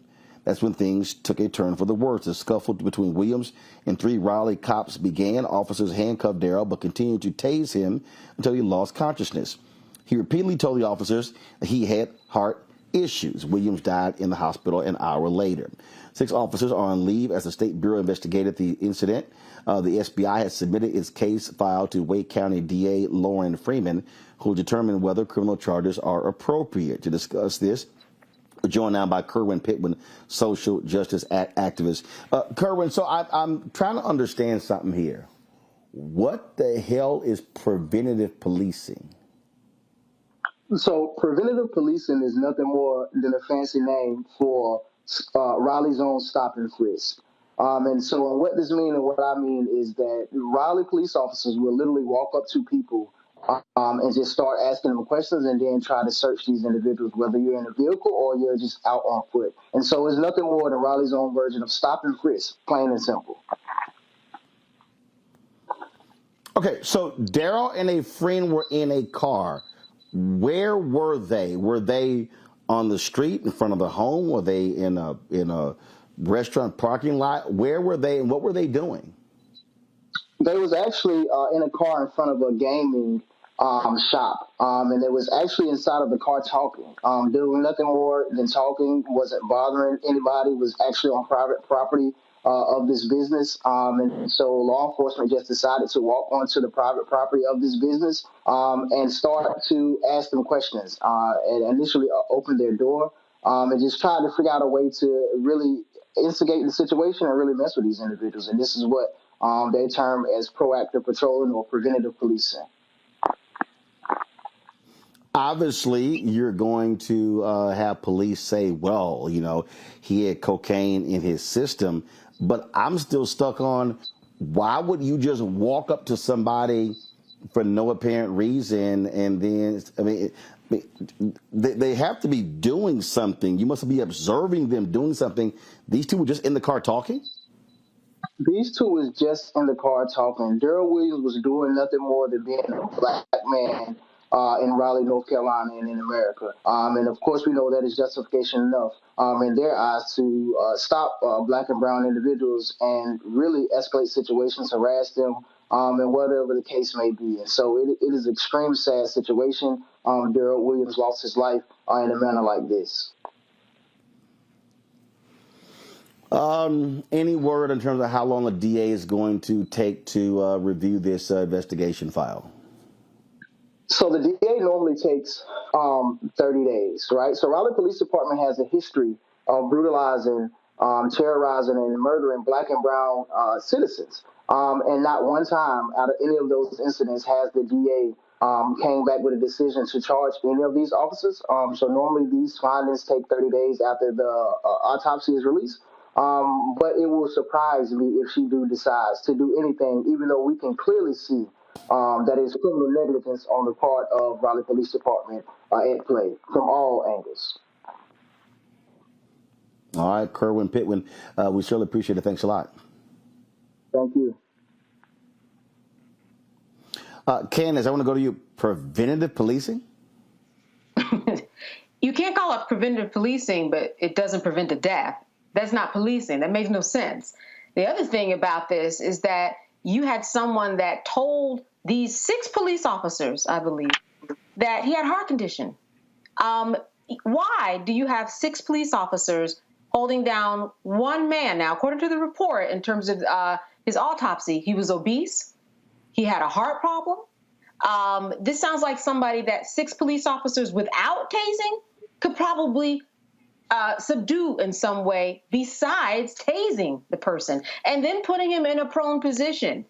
That's when things took a turn for the worse. The scuffle between Williams and three Raleigh cops began. Officers handcuffed Daryl but continued to tase him until he lost consciousness. He repeatedly told the officers that he had heart issues. Williams died in the hospital an hour later. 6 officers are on leave as the State Bureau investigated the incident. The SBI has submitted its case file to Wake County DA Lauren Freeman, who will determine whether criminal charges are appropriate. To discuss this, we're joined now by Kerwin Pittman, social justice activist. Kerwin, so I'm trying to understand something here. What the hell is preventative policing? So preventative policing is nothing more than a fancy name for Raleigh's own stop and frisk. And so what this means and what I mean is that Raleigh police officers will literally walk up to people and just start asking them questions and then try to search these individuals, whether you're in a vehicle or you're just out on foot. And so it's nothing more than Raleigh's own version of stop and frisk, plain and simple. Okay, so Daryl and a friend were in a car. Where were they? Were they on the street in front of the home? Were they in a restaurant parking lot? Where were they and what were they doing? They was actually in a car in front of a gaming shop, and they was actually inside of the car talking, doing nothing more than talking, wasn't bothering anybody, was actually on private property of this business, and so law enforcement just decided to walk onto the private property of this business and start to ask them questions, and initially open their door and just try to figure out a way to really instigate the situation and really mess with these individuals, and this is what they term as proactive patrolling or preventative policing. Obviously, you're going to have police say, well, you know, he had cocaine in his system, but I'm still stuck on why would you just walk up to somebody for no apparent reason and then, I mean, They have to be doing something. You must be observing them doing something. These two were just in the car talking? These two was just in the car talking. Daryl Williams was doing nothing more than being a black man in Raleigh, North Carolina, and in America. And of course, we know that is justification enough in their eyes to stop black and brown individuals and really escalate situations, harass them, and whatever the case may be. And so it is an extreme sad situation. Daryl Williams lost his life in a manner like this. Any word in terms of how long the DA is going to take to review this investigation file? So the DA normally takes 30 days, right? So Raleigh Police Department has a history of brutalizing, terrorizing, and murdering black and brown citizens. And not one time out of any of those incidents has the DA came back with a decision to charge any of these officers. So normally these findings take 30 days after the autopsy is released. But it will surprise me if she decides to do anything, even though we can clearly see that is criminal negligence on the part of Raleigh Police Department at play from all angles. All right, Kerwin Pitwin, we certainly appreciate it. Thanks a lot. Thank you. Candace, I want to go to you. Preventative policing? You can't call it preventative policing, but it doesn't prevent a death. That's not policing. That makes no sense. The other thing about this is that you had someone that told these 6 police officers, I believe, that he had a heart condition. Why do you have 6 police officers holding down one man? Now, according to the report, in terms of his autopsy, he was obese. He had a heart problem. This sounds like somebody that 6 police officers without tasing could probably subdue in some way besides tasing the person and then putting him in a prone position.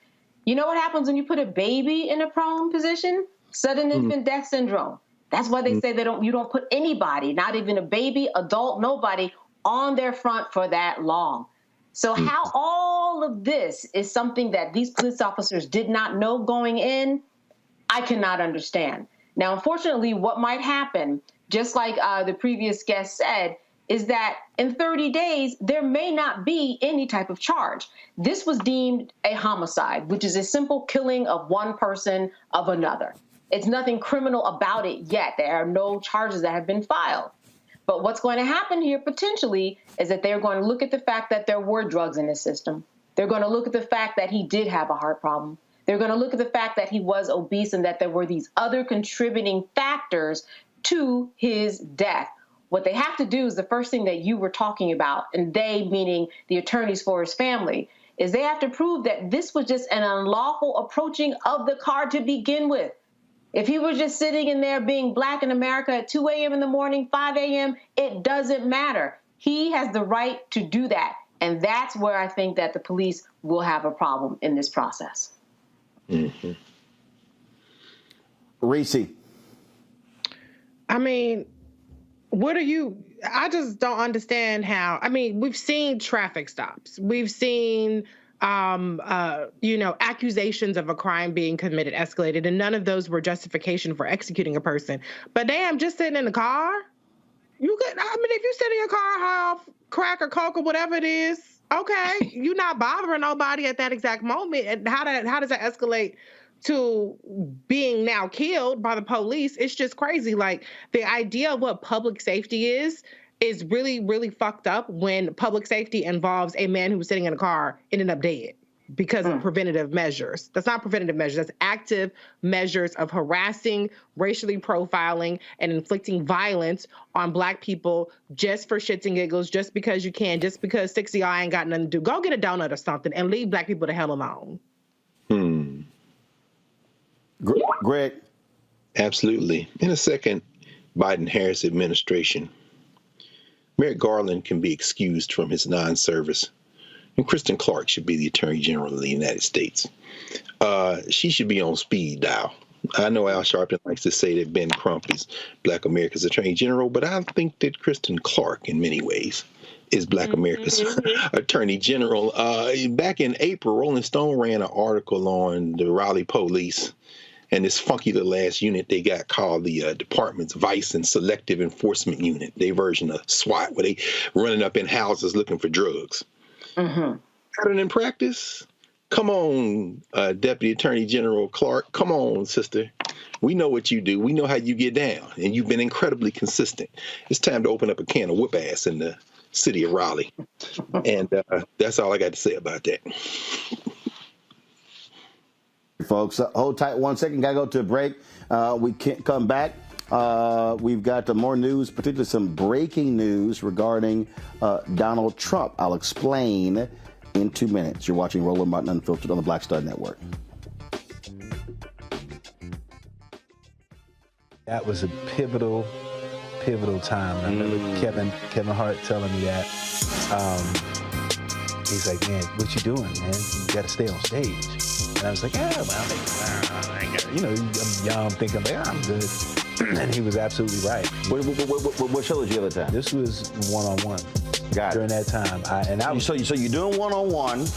You know what happens when you put a baby in a prone position? Sudden infant death syndrome. That's why they say you don't put anybody, not even a baby, adult, nobody, on their front for that long. So how all of this is something that these police officers did not know going in, I cannot understand. Now, unfortunately, what might happen, just like the previous guest said, is that in 30 days, there may not be any type of charge. This was deemed a homicide, which is a simple killing of one person of another. It's nothing criminal about it yet. There are no charges that have been filed. But what's going to happen here potentially is that they're going to look at the fact that there were drugs in his system. They're going to look at the fact that he did have a heart problem. They're going to look at the fact that he was obese and that there were these other contributing factors to his death. What they have to do is the first thing that you were talking about, and they meaning the attorneys for his family, is they have to prove that this was just an unlawful approaching of the car to begin with. If he was just sitting in there being black in America at 2 a.m. in the morning, 5 a.m., it doesn't matter. He has the right to do that. And that's where I think that the police will have a problem in this process. Mm-hmm. Reese. I mean, I just don't understand how, we've seen traffic stops. We've seen, accusations of a crime being committed, escalated, and none of those were justification for executing a person. But damn, just sitting in the car, if you sit in your car, high off crack or coke or whatever it is, okay, you're not bothering nobody at that exact moment. And how does that escalate to being now killed by the police? It's just crazy. Like, the idea of what public safety is really, really fucked up when public safety involves a man who was sitting in a car ended up dead because of preventative measures. That's not preventative measures. That's active measures of harassing, racially profiling, and inflicting violence on Black people just for shits and giggles, just because you can, just because 60 y'all ain't got nothing to do. Go get a donut or something and leave Black people the hell alone. Greg? Absolutely. In a second Biden-Harris administration, Merrick Garland can be excused from his non-service, and Kristen Clark should be the Attorney General of the United States. She should be on speed dial. I know Al Sharpton likes to say that Ben Crump is Black America's Attorney General, but I think that Kristen Clark, in many ways, is Black America's Attorney General. Back in April, Rolling Stone ran an article on the Raleigh police, and this funky little ass unit they got called the Department's Vice and Selective Enforcement Unit, their version of SWAT, where they running up in houses looking for drugs. Mm-hmm. Pattern in practice? Come on, Deputy Attorney General Clark. Come on, sister. We know what you do. We know how you get down, and you've been incredibly consistent. It's time to open up a can of whoop ass in the city of Raleigh. And that's all I got to say about that. Folks, hold tight 1 second. Got to go to a break. We can't come back. We've got more news, particularly some breaking news regarding Donald Trump. I'll explain in 2 minutes. You're watching Roland Martin Unfiltered on the Black Star Network. That was a pivotal time. I remember Kevin Hart telling me that. He's like, man, what you doing, man? You got to stay on stage. And I was like, yeah, well, I'm young, thinking, I'm good. And he was absolutely right. What show did you have at the time? This was one-on-one. Got during it. that time. So you're doing one-on-one,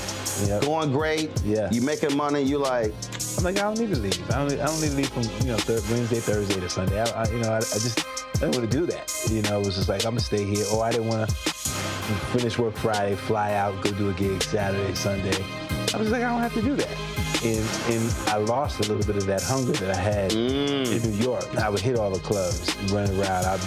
going great. Yeah. You making money. You like. I'm like, I don't need to leave. I don't need to leave from Wednesday, Thursday to Sunday. I didn't want to do that. It was just like, I'm gonna stay here. Or I didn't want to finish work Friday, fly out, go do a gig Saturday, Sunday. I was like, I don't have to do that. And I lost a little bit of that hunger that I had in New York. I would hit all the clubs, run around.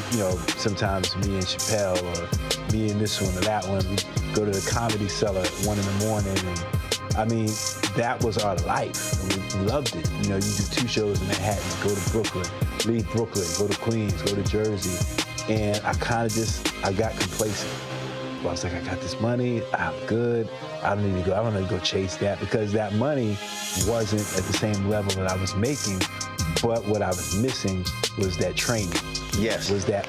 Sometimes me and Chappelle or me and this one or that one, we'd go to the Comedy Cellar at 1 a.m. And that was our life. We loved it. You do 2 shows in Manhattan, go to Brooklyn, leave Brooklyn, go to Queens, go to Jersey. And I got complacent. I was like, I got this money, I'm good. I don't need to go chase that, because that money wasn't at the same level that I was making, but what I was missing was that training. Yes. Was that.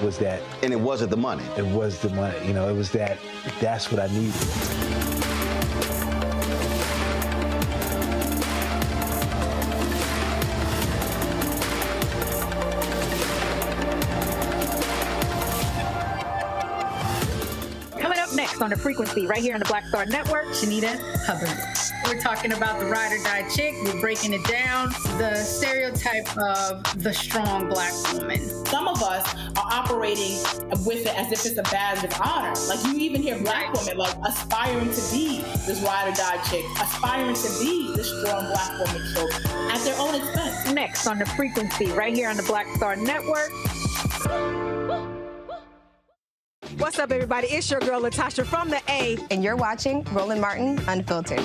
And it wasn't the money. It was the money. It was that's what I needed. On the frequency right here on the Black Star Network. Shanita Hubbard. We're talking about the ride or die chick. We're breaking it down. The stereotype of the strong Black woman. Some of us are operating with it as if it's a badge of honor. Like, you even hear Black women like aspiring to be this ride or die chick, aspiring to be this strong Black woman. So at their own expense. Next on the frequency right here on the Black Star Network. What's up, everybody? It's your girl, Latasha from the A. And you're watching Roland Martin Unfiltered.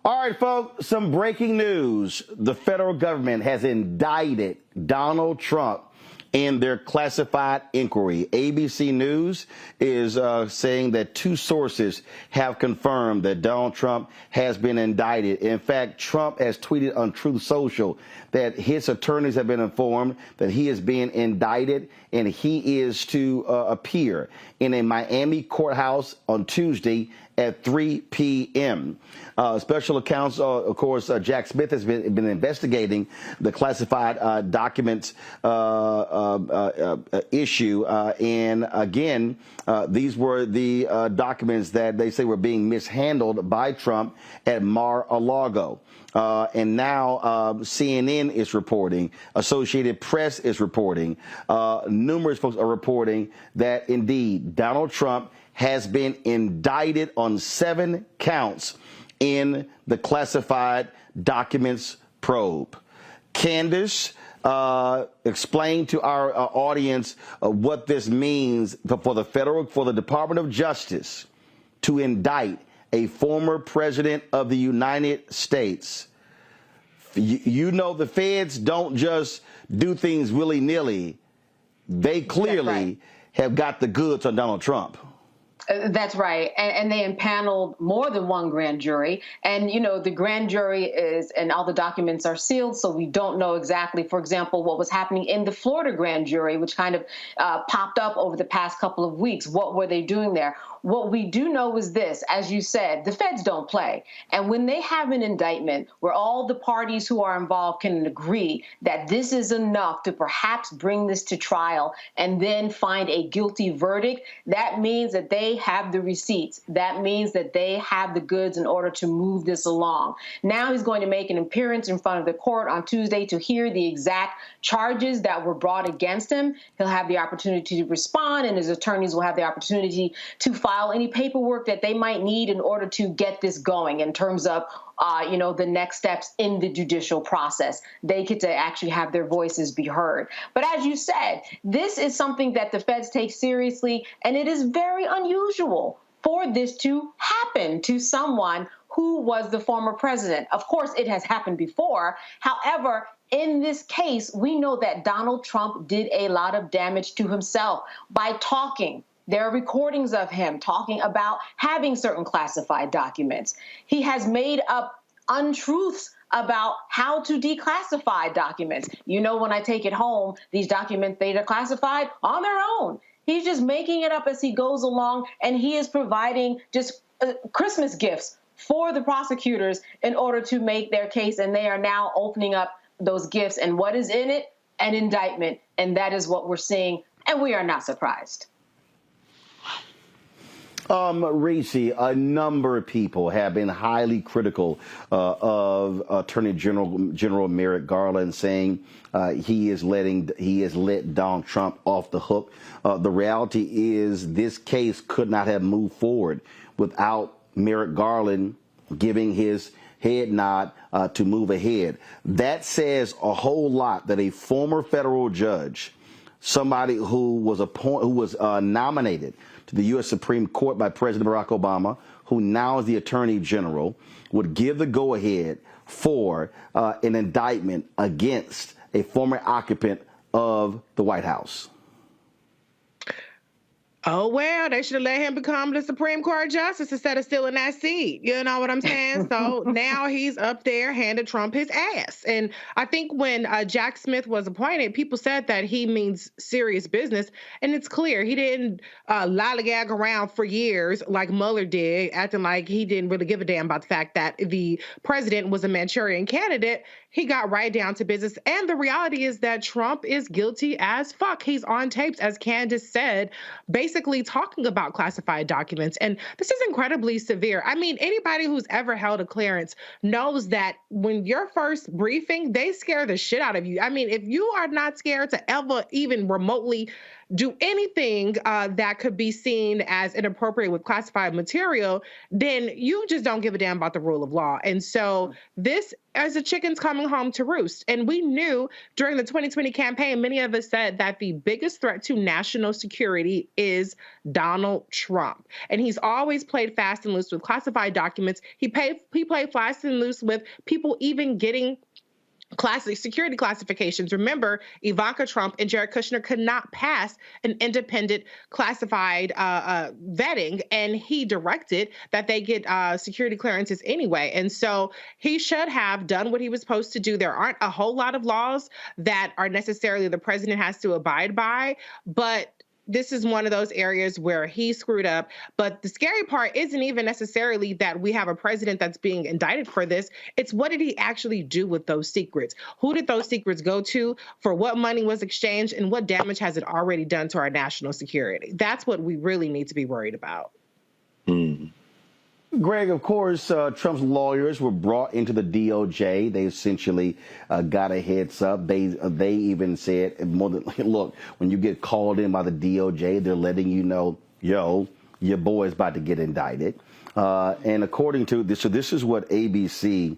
All right, folks, some breaking news. The federal government has indicted Donald Trump in their classified inquiry. ABC News is saying that 2 sources have confirmed that Donald Trump has been indicted. In fact, Trump has tweeted on Truth Social that his attorneys have been informed that he is being indicted and he is to appear in a Miami courthouse on Tuesday at 3 p.m. Special counsel, of course, Jack Smith has been investigating the classified documents issue. And again, these were the documents that they say were being mishandled by Trump at Mar-a-Lago. And now CNN is reporting, Associated Press is reporting, numerous folks are reporting that indeed Donald Trump has been indicted on 7 counts in the classified documents probe. Candace, explain to our audience what this means for the Department of Justice to indict a former president of the United States. The feds don't just do things willy-nilly. They clearly have got the goods on Donald Trump. That's right. And they impaneled more than one grand jury. And, the grand jury and all the documents are sealed, so we don't know exactly, for example, what was happening in the Florida grand jury, which kind of popped up over the past couple of weeks. What were they doing there? What we do know is this, as you said, the feds don't play. And when they have an indictment where all the parties who are involved can agree that this is enough to perhaps bring this to trial and then find a guilty verdict, that means that they have the receipts. That means that they have the goods in order to move this along. Now he's going to make an appearance in front of the court on Tuesday to hear the exact charges that were brought against him. He'll have the opportunity to respond, and his attorneys will have the opportunity to file any paperwork that they might need in order to get this going in terms of the next steps in the judicial process. They get to actually have their voices be heard. But as you said, this is something that the feds take seriously, and it is very unusual for this to happen to someone who was the former president. Of course, it has happened before. However, in this case, we know that Donald Trump did a lot of damage to himself by talking. There are recordings of him talking about having certain classified documents. He has made up untruths about how to declassify documents. When I take it home, these documents, they are classified on their own. He's just making it up as he goes along, and he is providing just Christmas gifts for the prosecutors in order to make their case, and they are now opening up those gifts. And what is in it? An indictment, and that is what we're seeing, and we are not surprised. Reese, a number of people have been highly critical of Attorney General Merrick Garland, saying he has let Donald Trump off the hook. The reality is this case could not have moved forward without Merrick Garland giving his head nod to move ahead. That says a whole lot that a former federal judge, somebody who was nominated to the U.S. Supreme Court by President Barack Obama, who now is the Attorney General, would give the go-ahead for an indictment against a former occupant of the White House. Oh, well, they should have let him become the Supreme Court justice instead of stealing that seat. You know what I'm saying? So now he's up there handing Trump his ass. And I think when Jack Smith was appointed, people said that he means serious business. And it's clear he didn't lollygag around for years like Mueller did, acting like he didn't really give a damn about the fact that the president was a Manchurian candidate. He got right down to business. And the reality is that Trump is guilty as fuck. He's on tapes, as Candace said, basically talking about classified documents. And this is incredibly severe. I mean, anybody who's ever held a clearance knows that when your first briefing, they scare the shit out of you. I mean, if you are not scared to ever even remotely do anything that could be seen as inappropriate with classified material, then you just don't give a damn about the rule of law. And so this as a chicken's coming home to roost. And we knew during the 2020 campaign, many of us said that the biggest threat to national security is Donald Trump. And he's always played fast and loose with classified documents. He played fast and loose with people even getting classic security classifications. Remember, Ivanka Trump and Jared Kushner could not pass an independent classified vetting, and he directed that they get security clearances anyway. And so he should have done what he was supposed to do. There aren't a whole lot of laws that are necessarily the president has to abide by, but this is one of those areas where he screwed up. But the scary part isn't even necessarily that we have a president that's being indicted for this. It's what did he actually do with those secrets? Who did those secrets go to? For what money was exchanged? And what damage has it already done to our national security? That's what we really need to be worried about. Greg, of course, Trump's lawyers were brought into the DOJ. They essentially got a heads up. They even said, more than, look, when you get called in by the DOJ, they're letting you know, yo, your boy's about to get indicted. And according to this, so this is what ABC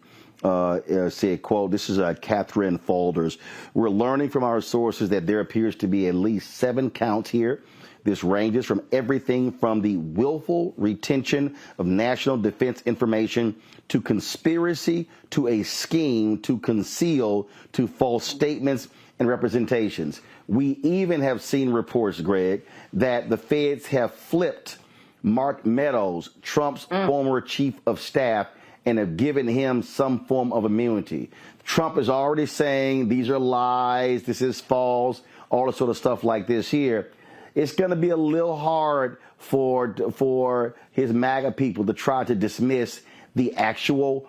said, quote, this is Catherine Faulders. We're learning from our sources that there appears to be at least 7 counts here. This ranges from everything from the willful retention of national defense information to conspiracy to a scheme to conceal to false statements and representations. We even have seen reports, Greg, that the feds have flipped Mark Meadows, Trump's former chief of staff, and have given him some form of immunity. Trump is already saying these are lies, this is false, all the sort of stuff like this here. It's going to be a little hard for his MAGA people to try to dismiss the actual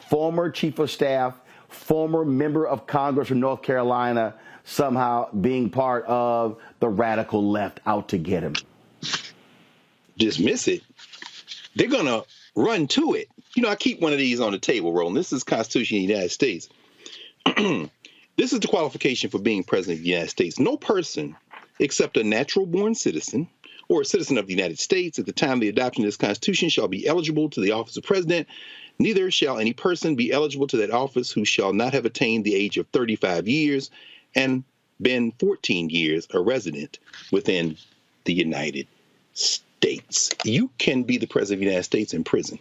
former chief of staff, former member of Congress from North Carolina, somehow being part of the radical left out to get him. Dismiss it. They're going to run to it. You know, I keep one of these on the table, Roland. This is the Constitution of the United States. This is the qualification for being president of the United States. No person except a natural-born citizen or a citizen of the United States at the time of the adoption of this Constitution shall be eligible to the office of president. Neither shall any person be eligible to that office who shall not have attained the age of 35 years and been 14 years a resident within the United States. You can be the president of the United States in prison.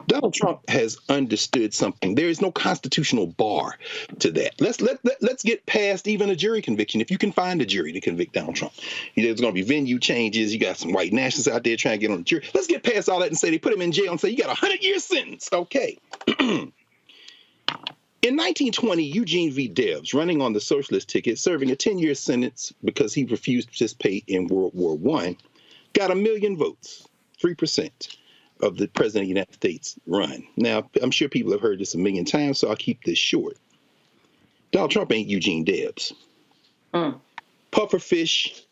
Donald Trump has understood something. There is no constitutional bar to that. Let's get past even a jury conviction. If you can find a jury to convict Donald Trump, there's going to be venue changes. You got some white nationalists out there trying to get on the jury. Let's get past all that and say they put him in jail and say you got a 100-year sentence. Okay. In 1920, Eugene V. Debs, running on the socialist ticket, serving a 10-year sentence because he refused to participate in World War I, got 1 million votes, 3%. Of the president of the United States run. Now, I'm sure people have heard this a million times, so I'll keep this short. Donald Trump ain't Eugene Debs. Pufferfish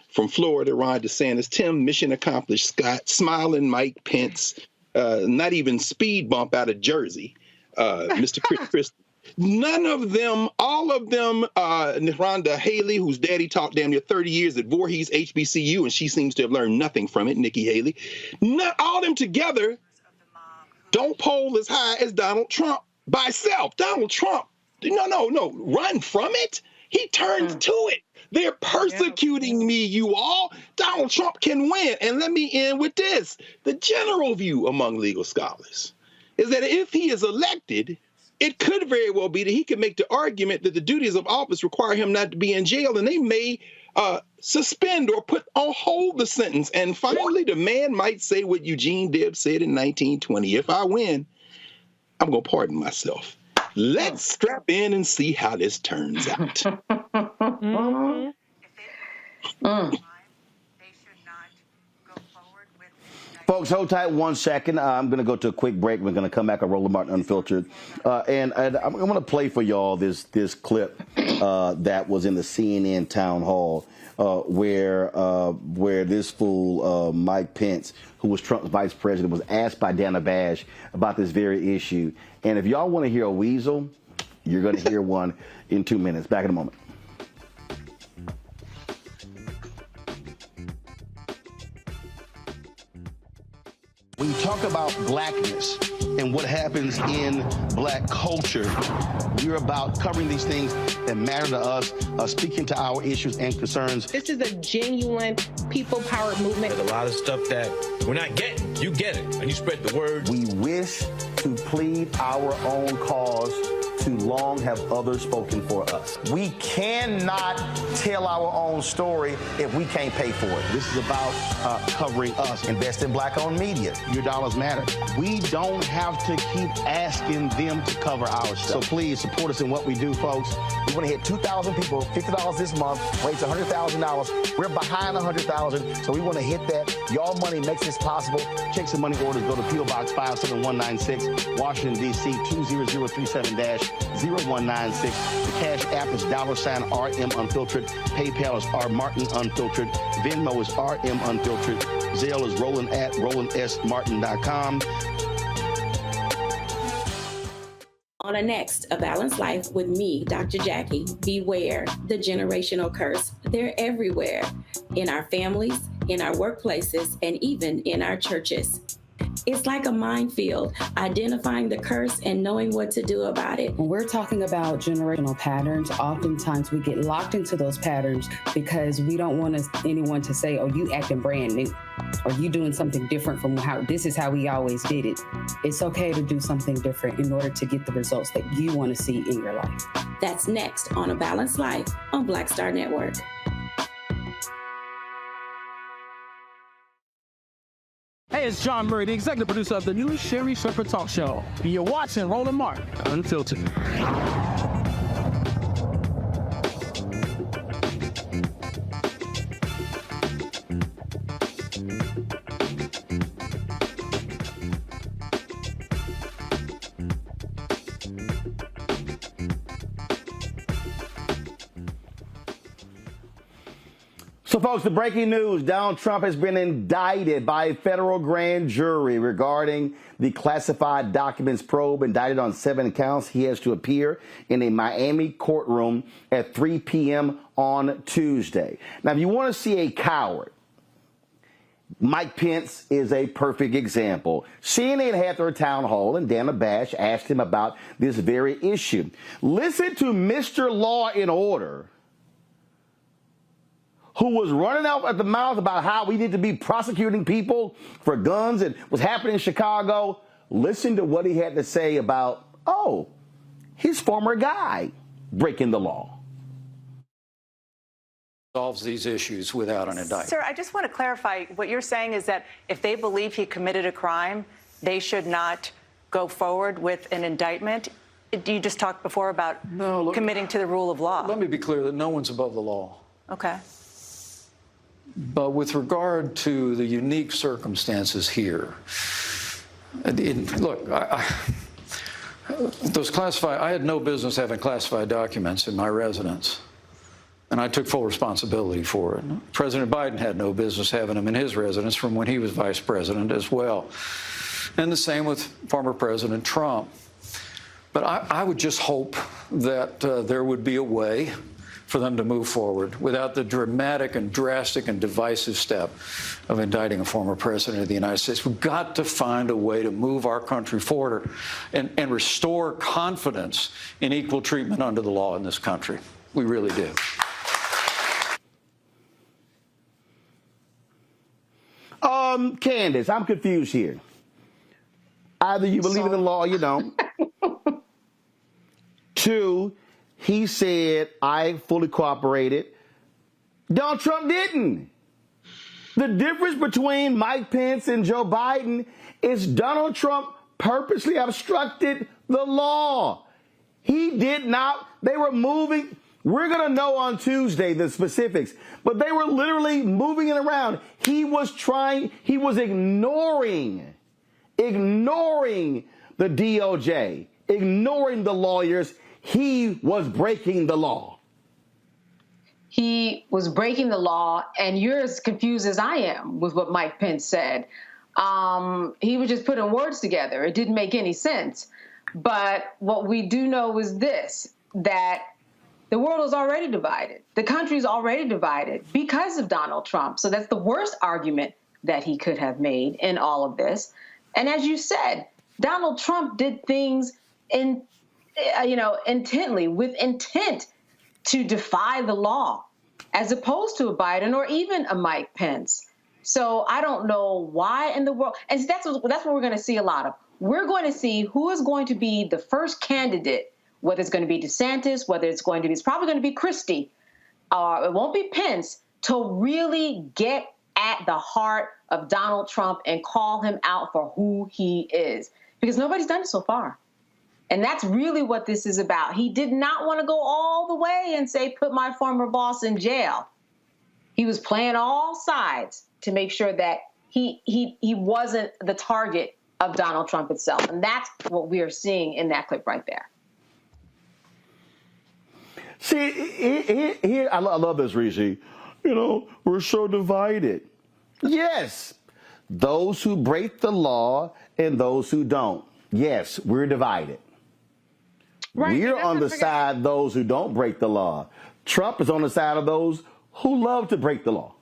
from Florida, Ron DeSantis, Tim, mission accomplished, Scott, smiling Mike Pence, not even speed bump out of Jersey, Mr. Chris Christie. None of them, all of them, Rhonda Haley, whose daddy taught damn near 30 years at Voorhees HBCU, and she seems to have learned nothing from it, Nikki Haley. Not all of them together don't poll as high as Donald Trump by itself. Donald Trump, no, run from it. He turns to it. They're persecuting me, you all. Donald Trump can win. And let me end with this. The general view among legal scholars is that if he is elected, it could very well be that he could make the argument that the duties of office require him not to be in jail, and they may suspend or put on hold the sentence. And finally, the man might say what Eugene Debs said in 1920, if I win, I'm going to pardon myself. Let's strap in and see how this turns out. Folks, hold tight 1 second. I'm going to go to a quick break. We're going to come back on Roland Martin Unfiltered. And I'm going to play for y'all this clip that was in the CNN town hall where this fool, Mike Pence, who was Trump's vice president, was asked by Dana Bash about this very issue. And if y'all want to hear a weasel, you're going to hear one in 2 minutes. Back in a moment. When you talk about blackness and what happens in black culture, we're about covering these things that matter to us, speaking to our issues and concerns. This is a genuine people-powered movement. There's a lot of stuff that we're not getting. You get it, and you spread the word. We wish to plead our own cause. Too long have others spoken for us. We cannot tell our own story if we can't pay for it. This is about covering us. Invest in black-owned media. Your dollars matter. We don't have to keep asking them to cover our stuff. So please support us in what we do, folks. We want to hit 2,000 people, $50 this month, raise $100,000. We're behind 100,000, so we want to hit that. Y'all money makes this possible. Check some money orders. Go to P.O. Box 57196, Washington, D.C. 20037-0196. The Cash App is $RM Unfiltered. PayPal is R Martin Unfiltered. Venmo is RM Unfiltered. Zelle is Roland at RolandSMartin.com. On a next, A Balanced Life with me, Dr. Jackie. Beware the generational curse. They're everywhere, in our families, in our workplaces, and even in our churches. It's like a minefield, identifying the curse and knowing what to do about it. When we're talking about generational patterns, oftentimes we get locked into those patterns because we don't want anyone to say, oh, you acting brand new, or you doing something different from how this is how we always did it. It's okay to do something different in order to get the results that you want to see in your life. That's next on A Balanced Life on Black Star Network. Hey, it's John Murray, the executive producer of the new Sherry Shepherd Talk Show. You're watching Roland Martin Unfiltered. So, folks, the breaking news, Donald Trump has been indicted by a federal grand jury regarding the classified documents probe. Indicted on 7 counts. He has to appear in a Miami courtroom at 3 p.m. on Tuesday. Now, if you want to see a coward, Mike Pence is a perfect example. CNN had their town hall, and Dana Bash asked him about this very issue. Listen to Mr. Law and Order, who was running out at the mouth about how we need to be prosecuting people for guns and what's happening in Chicago. Listen to what he had to say about, his former guy breaking the law. Solves these issues without an indictment. Sir, I just want to clarify. What you're saying is that if they believe he committed a crime, they should not go forward with an indictment. You just talked before about committing to the rule of law. Let me be clear that no one's above the law. Okay. But with regard to the unique circumstances here, look, I had no business having classified documents in my residence, and I took full responsibility for it. President Biden had no business having them in his residence from when he was vice president as well. And the same with former President Trump. But I would just hope that there would be a way for them to move forward without the dramatic and drastic and divisive step of indicting a former president of the United States. We've got to find a way to move our country forward and restore confidence in equal treatment under the law in this country. We really do. Candace, I'm confused here. Either you believe in the law or you don't. 2, he said, I fully cooperated. Donald Trump didn't. The difference between Mike Pence and Joe Biden is Donald Trump purposely obstructed the law. He did not. They were moving. We're going to know on Tuesday the specifics, but they were literally moving it around. He was ignoring the DOJ, ignoring the lawyers. He was breaking the law. He was breaking the law, and you're as confused as I am with what Mike Pence said. He was just putting words together. It didn't make any sense. But what we do know is this, that the world is already divided. The country is already divided because of Donald Trump. So that's the worst argument that he could have made in all of this. And as you said, Donald Trump did things intently, with intent to defy the law, as opposed to a Biden or even a Mike Pence. So I don't know why in the world, and that's what we're going to see a lot of. We're going to see who is going to be the first candidate, whether it's going to be DeSantis, it's probably going to be Christie, it won't be Pence, to really get at the heart of Donald Trump and call him out for who he is, because nobody's done it so far. And that's really what this is about. He did not want to go all the way and say, put my former boss in jail. He was playing all sides to make sure that he wasn't the target of Donald Trump itself. And that's what we are seeing in that clip right there. See, here I love this, Rishi. We're so divided. Yes, those who break the law and those who don't. Yes, we're divided. Right, we're on the side of those who don't break the law. Trump is on the side of those who love to break the law.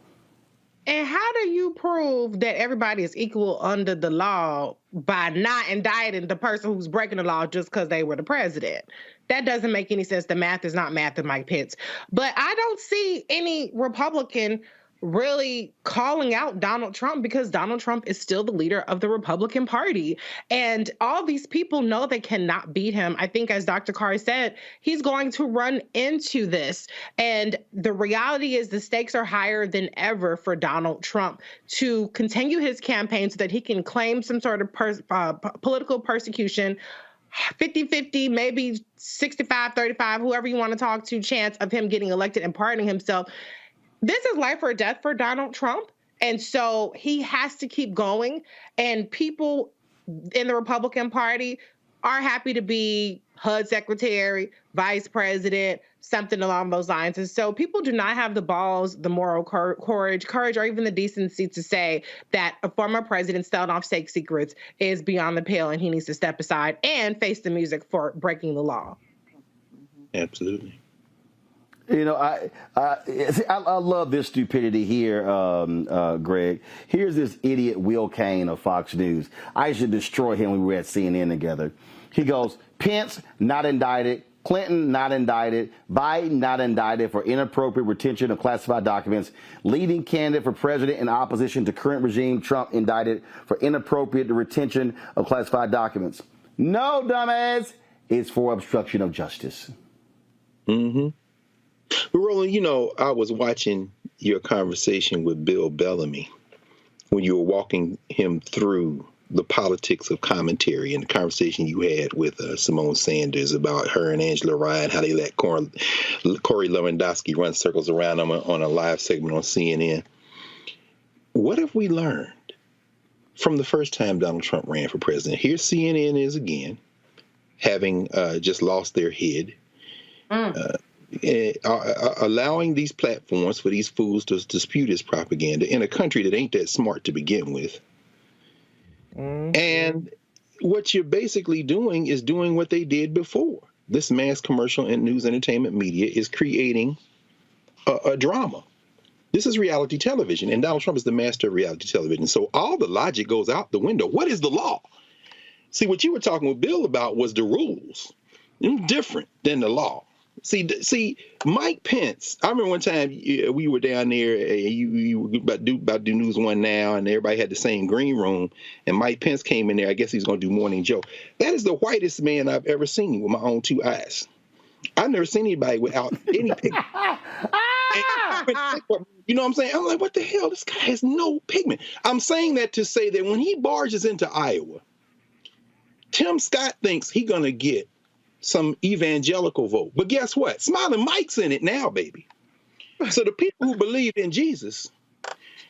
And how do you prove that everybody is equal under the law by not indicting the person who's breaking the law just because they were the president? That doesn't make any sense. The math is not math in Mike Pence. But I don't see any Republican really calling out Donald Trump because Donald Trump is still the leader of the Republican Party. And all these people know they cannot beat him. I think, as Dr. Carr said, he's going to run into this. And the reality is the stakes are higher than ever for Donald Trump to continue his campaign so that he can claim some sort of political persecution, 50-50, maybe 65-35, whoever you want to talk to, chance of him getting elected and pardoning himself. This is life or death for Donald Trump. And so he has to keep going. And people in the Republican Party are happy to be HUD secretary, vice president, something along those lines. And so people do not have the balls, the moral courage, or even the decency to say that a former president selling off state secrets is beyond the pale and he needs to step aside and face the music for breaking the law. Absolutely. You know, I love this stupidity here, Greg. Here's this idiot Will Cain of Fox News. I should destroy him when we were at CNN together. He goes, Pence not indicted, Clinton not indicted, Biden not indicted for inappropriate retention of classified documents, leading candidate for president in opposition to current regime, Trump indicted for inappropriate retention of classified documents. No, dumbass, it's for obstruction of justice. Mm-hmm. But Roland, you know, I was watching your conversation with Bill Bellamy when you were walking him through the politics of commentary and the conversation you had with Simone Sanders about her and Angela Ryan, how they let Corey Lewandowski run circles around them on a live segment on CNN. What have we learned from the first time Donald Trump ran for president? Here CNN is again, having just lost their head. Allowing these platforms for these fools to dispute his propaganda in a country that ain't that smart to begin with. And what you're basically doing is doing what they did before. This mass commercial and news entertainment media is creating a drama. This is reality television, and Donald Trump is the master of reality television. So all the logic goes out the window. What is the law? See, what you were talking with Bill about was the rules. Different than the law. See, Mike Pence. I remember one time we were down there. You were about to do News One Now, and everybody had the same green room. And Mike Pence came in there. I guess he's going to do Morning Joe. That is the whitest man I've ever seen with my own two eyes. I've never seen anybody without any pigment. You know what I'm saying? I'm like, what the hell? This guy has no pigment. I'm saying that to say that when he barges into Iowa, Tim Scott thinks he's going to get some evangelical vote. But guess what? Smiling Mike's in it now, baby. So the people who believed in Jesus,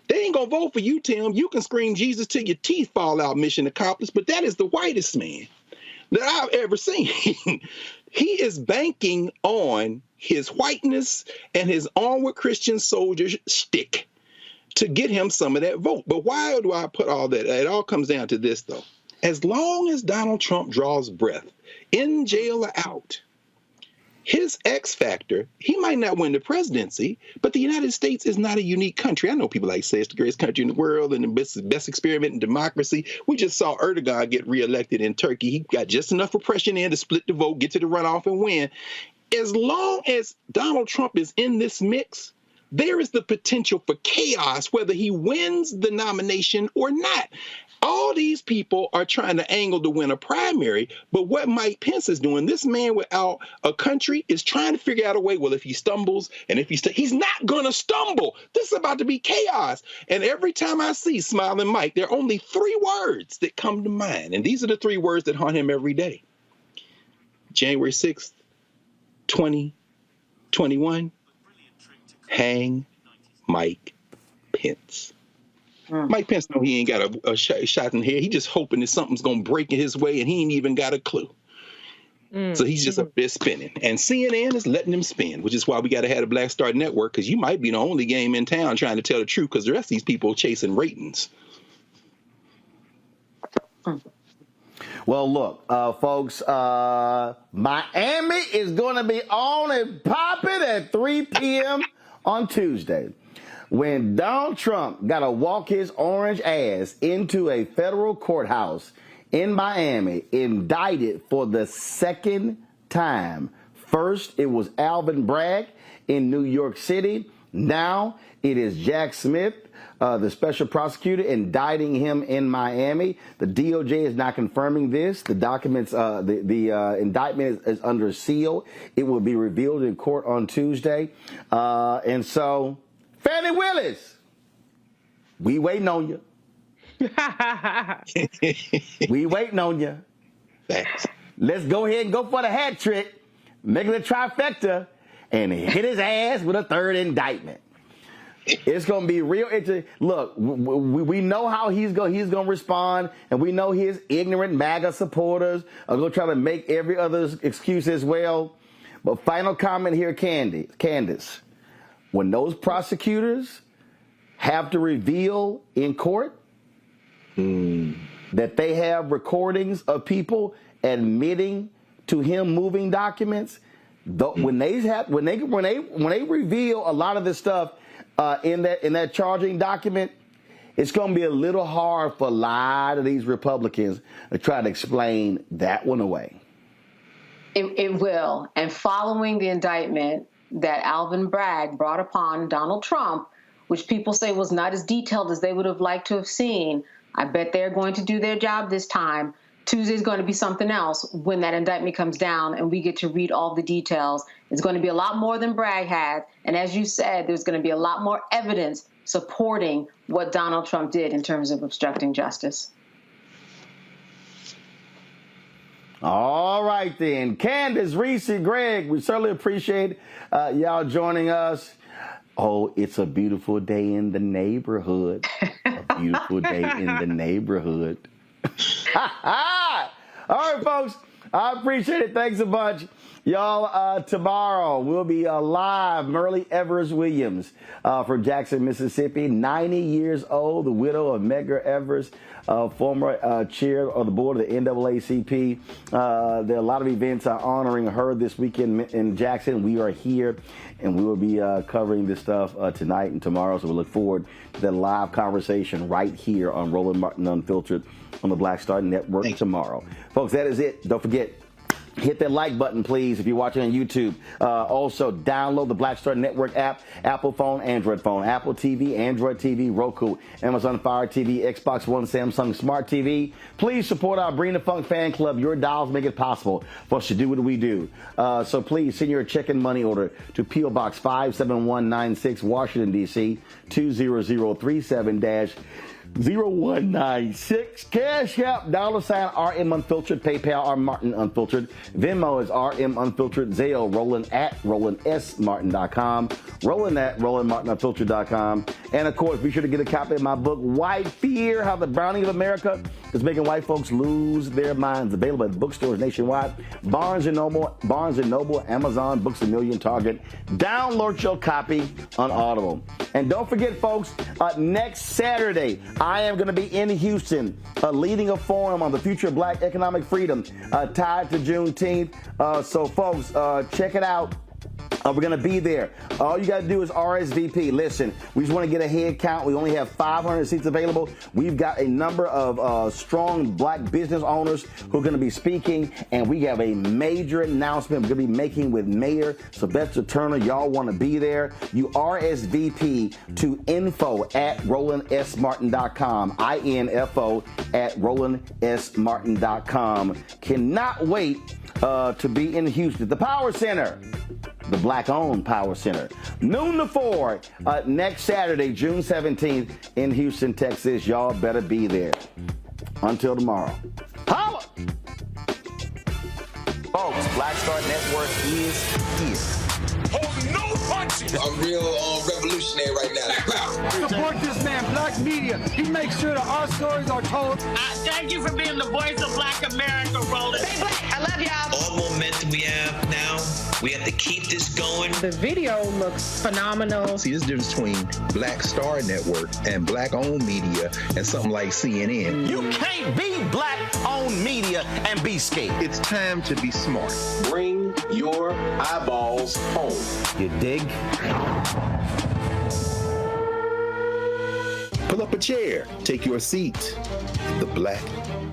they ain't going to vote for you, Tim. You can scream Jesus till your teeth fall out, mission accomplished. But that is the whitest man that I've ever seen. He is banking on his whiteness and his onward Christian soldier shtick to get him some of that vote. But why do I put all that? It all comes down to this, though. As long as Donald Trump draws breath, in jail or out, his X factor, he might not win the presidency, but the United States is not a unique country. I know people like say it's the greatest country in the world and the best experiment in democracy. We just saw Erdogan get reelected in Turkey. He got just enough oppression in to split the vote, get to the runoff and win. As long as Donald Trump is in this mix, there is the potential for chaos, whether he wins the nomination or not. All these people are trying to angle to win a primary, but what Mike Pence is doing, this man without a country is trying to figure out a way, well, if he stumbles and if he's not going to stumble. This is about to be chaos. And every time I see Smiling Mike, there are only three words that come to mind. And these are the three words that haunt him every day. January 6th, 2021, hang Mike Pence. Mike Pence know he ain't got a shot in here. He just hoping that something's going to break in his way, and he ain't even got a clue. So he's just up there spinning. And CNN is letting him spin, which is why we got to have the Black Star Network, because you might be the only game in town trying to tell the truth, because the rest of these people are chasing ratings. Well, look, folks, Miami is going to be on and popping at 3 p.m. on Tuesday, when Donald Trump got to walk his orange ass into a federal courthouse in Miami, indicted for the second time. First, it was Alvin Bragg in New York City. Now it is Jack Smith, the special prosecutor, indicting him in Miami. The DOJ is not confirming this. The documents, the indictment is under seal. It will be revealed in court on Tuesday. And so, Fannie Willis, we waiting on you. We waiting on you. Thanks. Let's go ahead and go for the hat trick, make it a trifecta, and hit his ass with a third indictment. It's going to be real interesting. Look, we know how he's going to respond, and we know his ignorant MAGA supporters are going to try to make every other excuse as well. But final comment here, Candace. When those prosecutors have to reveal in court that they have recordings of people admitting to him moving documents, when they reveal a lot of this stuff in that charging document, it's going to be a little hard for a lot of these Republicans to try to explain that one away. It will. And following the indictment that Alvin Bragg brought upon Donald Trump, which people say was not as detailed as they would have liked to have seen, I bet they're going to do their job this time. Tuesday's going to be something else when that indictment comes down and we get to read all the details. It's going to be a lot more than Bragg had. And as you said, there's going to be a lot more evidence supporting what Donald Trump did in terms of obstructing justice. All right, then. Candace, Reese, Greg, we certainly appreciate y'all joining us. Oh, it's a beautiful day in the neighborhood. A beautiful day in the neighborhood. All right, folks. I appreciate it. Thanks a bunch. Y'all, tomorrow we'll be live. Merle Evers Williams from Jackson, Mississippi, 90 years old, the widow of Medgar Evers, former chair of the board of the NAACP. There are a lot of events honoring her this weekend in Jackson. We are here, and we will be covering this stuff tonight and tomorrow. So we look forward to that live conversation right here on Roland Martin Unfiltered on the Black Star Network tomorrow. Folks, that is it. Don't forget, hit that like button, please, if you're watching on YouTube. Also, download the Black Star Network app, Apple phone, Android phone, Apple TV, Android TV, Roku, Amazon Fire TV, Xbox One, Samsung Smart TV. Please support our Bring the Funk fan club. Your dollars make it possible for us to do what we do. So please send your check and money order to P.O. Box 57196, Washington, D.C., 20037-0196. Cash App, $RM Unfiltered, PayPal, R Martin Unfiltered, Venmo is RM Unfiltered, Zelle, Roland at RolandSMartin.com, Roland at RolandMartinUnfiltered.com, and of course, be sure to get a copy of my book, White Fear: How the Browning of America is Making White Folks Lose Their Minds. Available at bookstores nationwide, Barnes & Noble, Amazon, Books A Million, Target. Download your copy on Audible. And don't forget, folks, next Saturday, I am going to be in Houston leading a forum on the future of black economic freedom tied to Juneteenth. So, folks, check it out. We're going to be there. All you got to do is RSVP. Listen, we just want to get a head count. We only have 500 seats available. We've got a number of strong black business owners who are going to be speaking, and we have a major announcement we're going to be making with Mayor Sylvester Turner. Y'all want to be there. You RSVP to info@RolandSMartin.com, info@RolandSMartin.com. Cannot wait to be in Houston. The Power Center. The Black-owned Power Center. Noon to 4 next Saturday, June 17th in Houston, Texas. Y'all better be there. Until tomorrow. Holla! Folks, Black Star Network is here. Oh, no punches! I'm real revolutionary right now. Support this man, Black Media. He makes sure that our stories are told. Thank you for being the voice of Black America, Roland. Stay black. I love y'all. All momentum we have now, we have to keep this going. The video looks phenomenal. See, this difference between Black Star Network and black-owned media and something like CNN. You can't be black-owned media and be scared. It's time to be smart. Bring your eyeballs home. You dig? Pull up a chair. Take your seat. The Black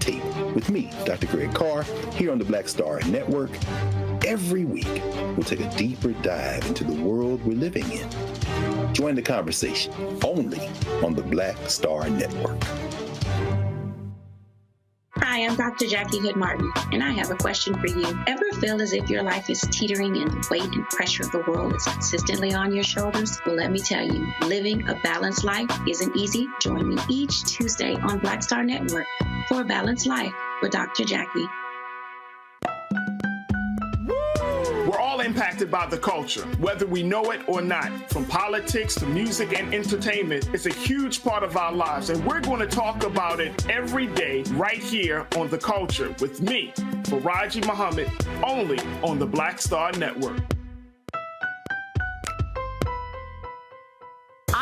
Table with me, Dr. Greg Carr, here on the Black Star Network. Every week, we'll take a deeper dive into the world we're living in. Join the conversation only on the Black Star Network. Hi, I'm Dr. Jackie Hood Martin, and I have a question for you. Ever feel as if your life is teetering and the weight and pressure of the world is consistently on your shoulders? Well, let me tell you, living a balanced life isn't easy. Join me each Tuesday on Black Star Network for A Balanced Life with Dr. Jackie. We're all impacted by the culture, whether we know it or not. From politics to music and entertainment, it's a huge part of our lives, and we're going to talk about it every day right here on The Culture with me, Faraji Muhammad, only on the Black Star Network.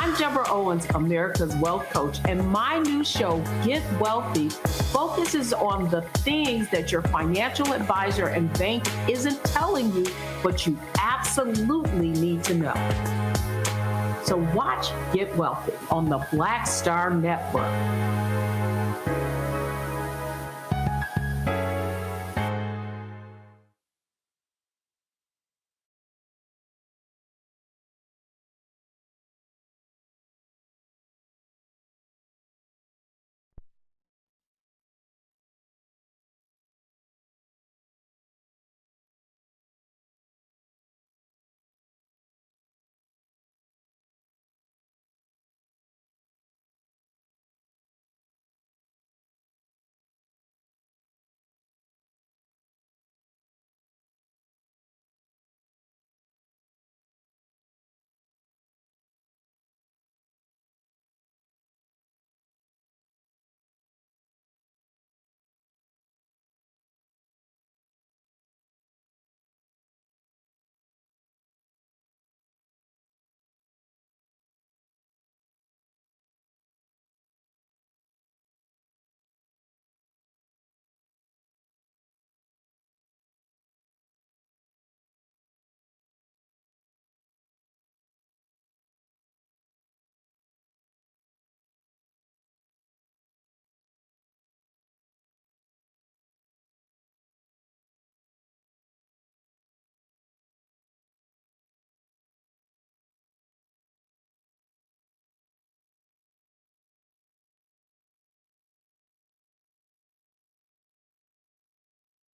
I'm Deborah Owens, America's Wealth Coach, and my new show, Get Wealthy, focuses on the things that your financial advisor and bank isn't telling you, but you absolutely need to know. So watch Get Wealthy on the Black Star Network.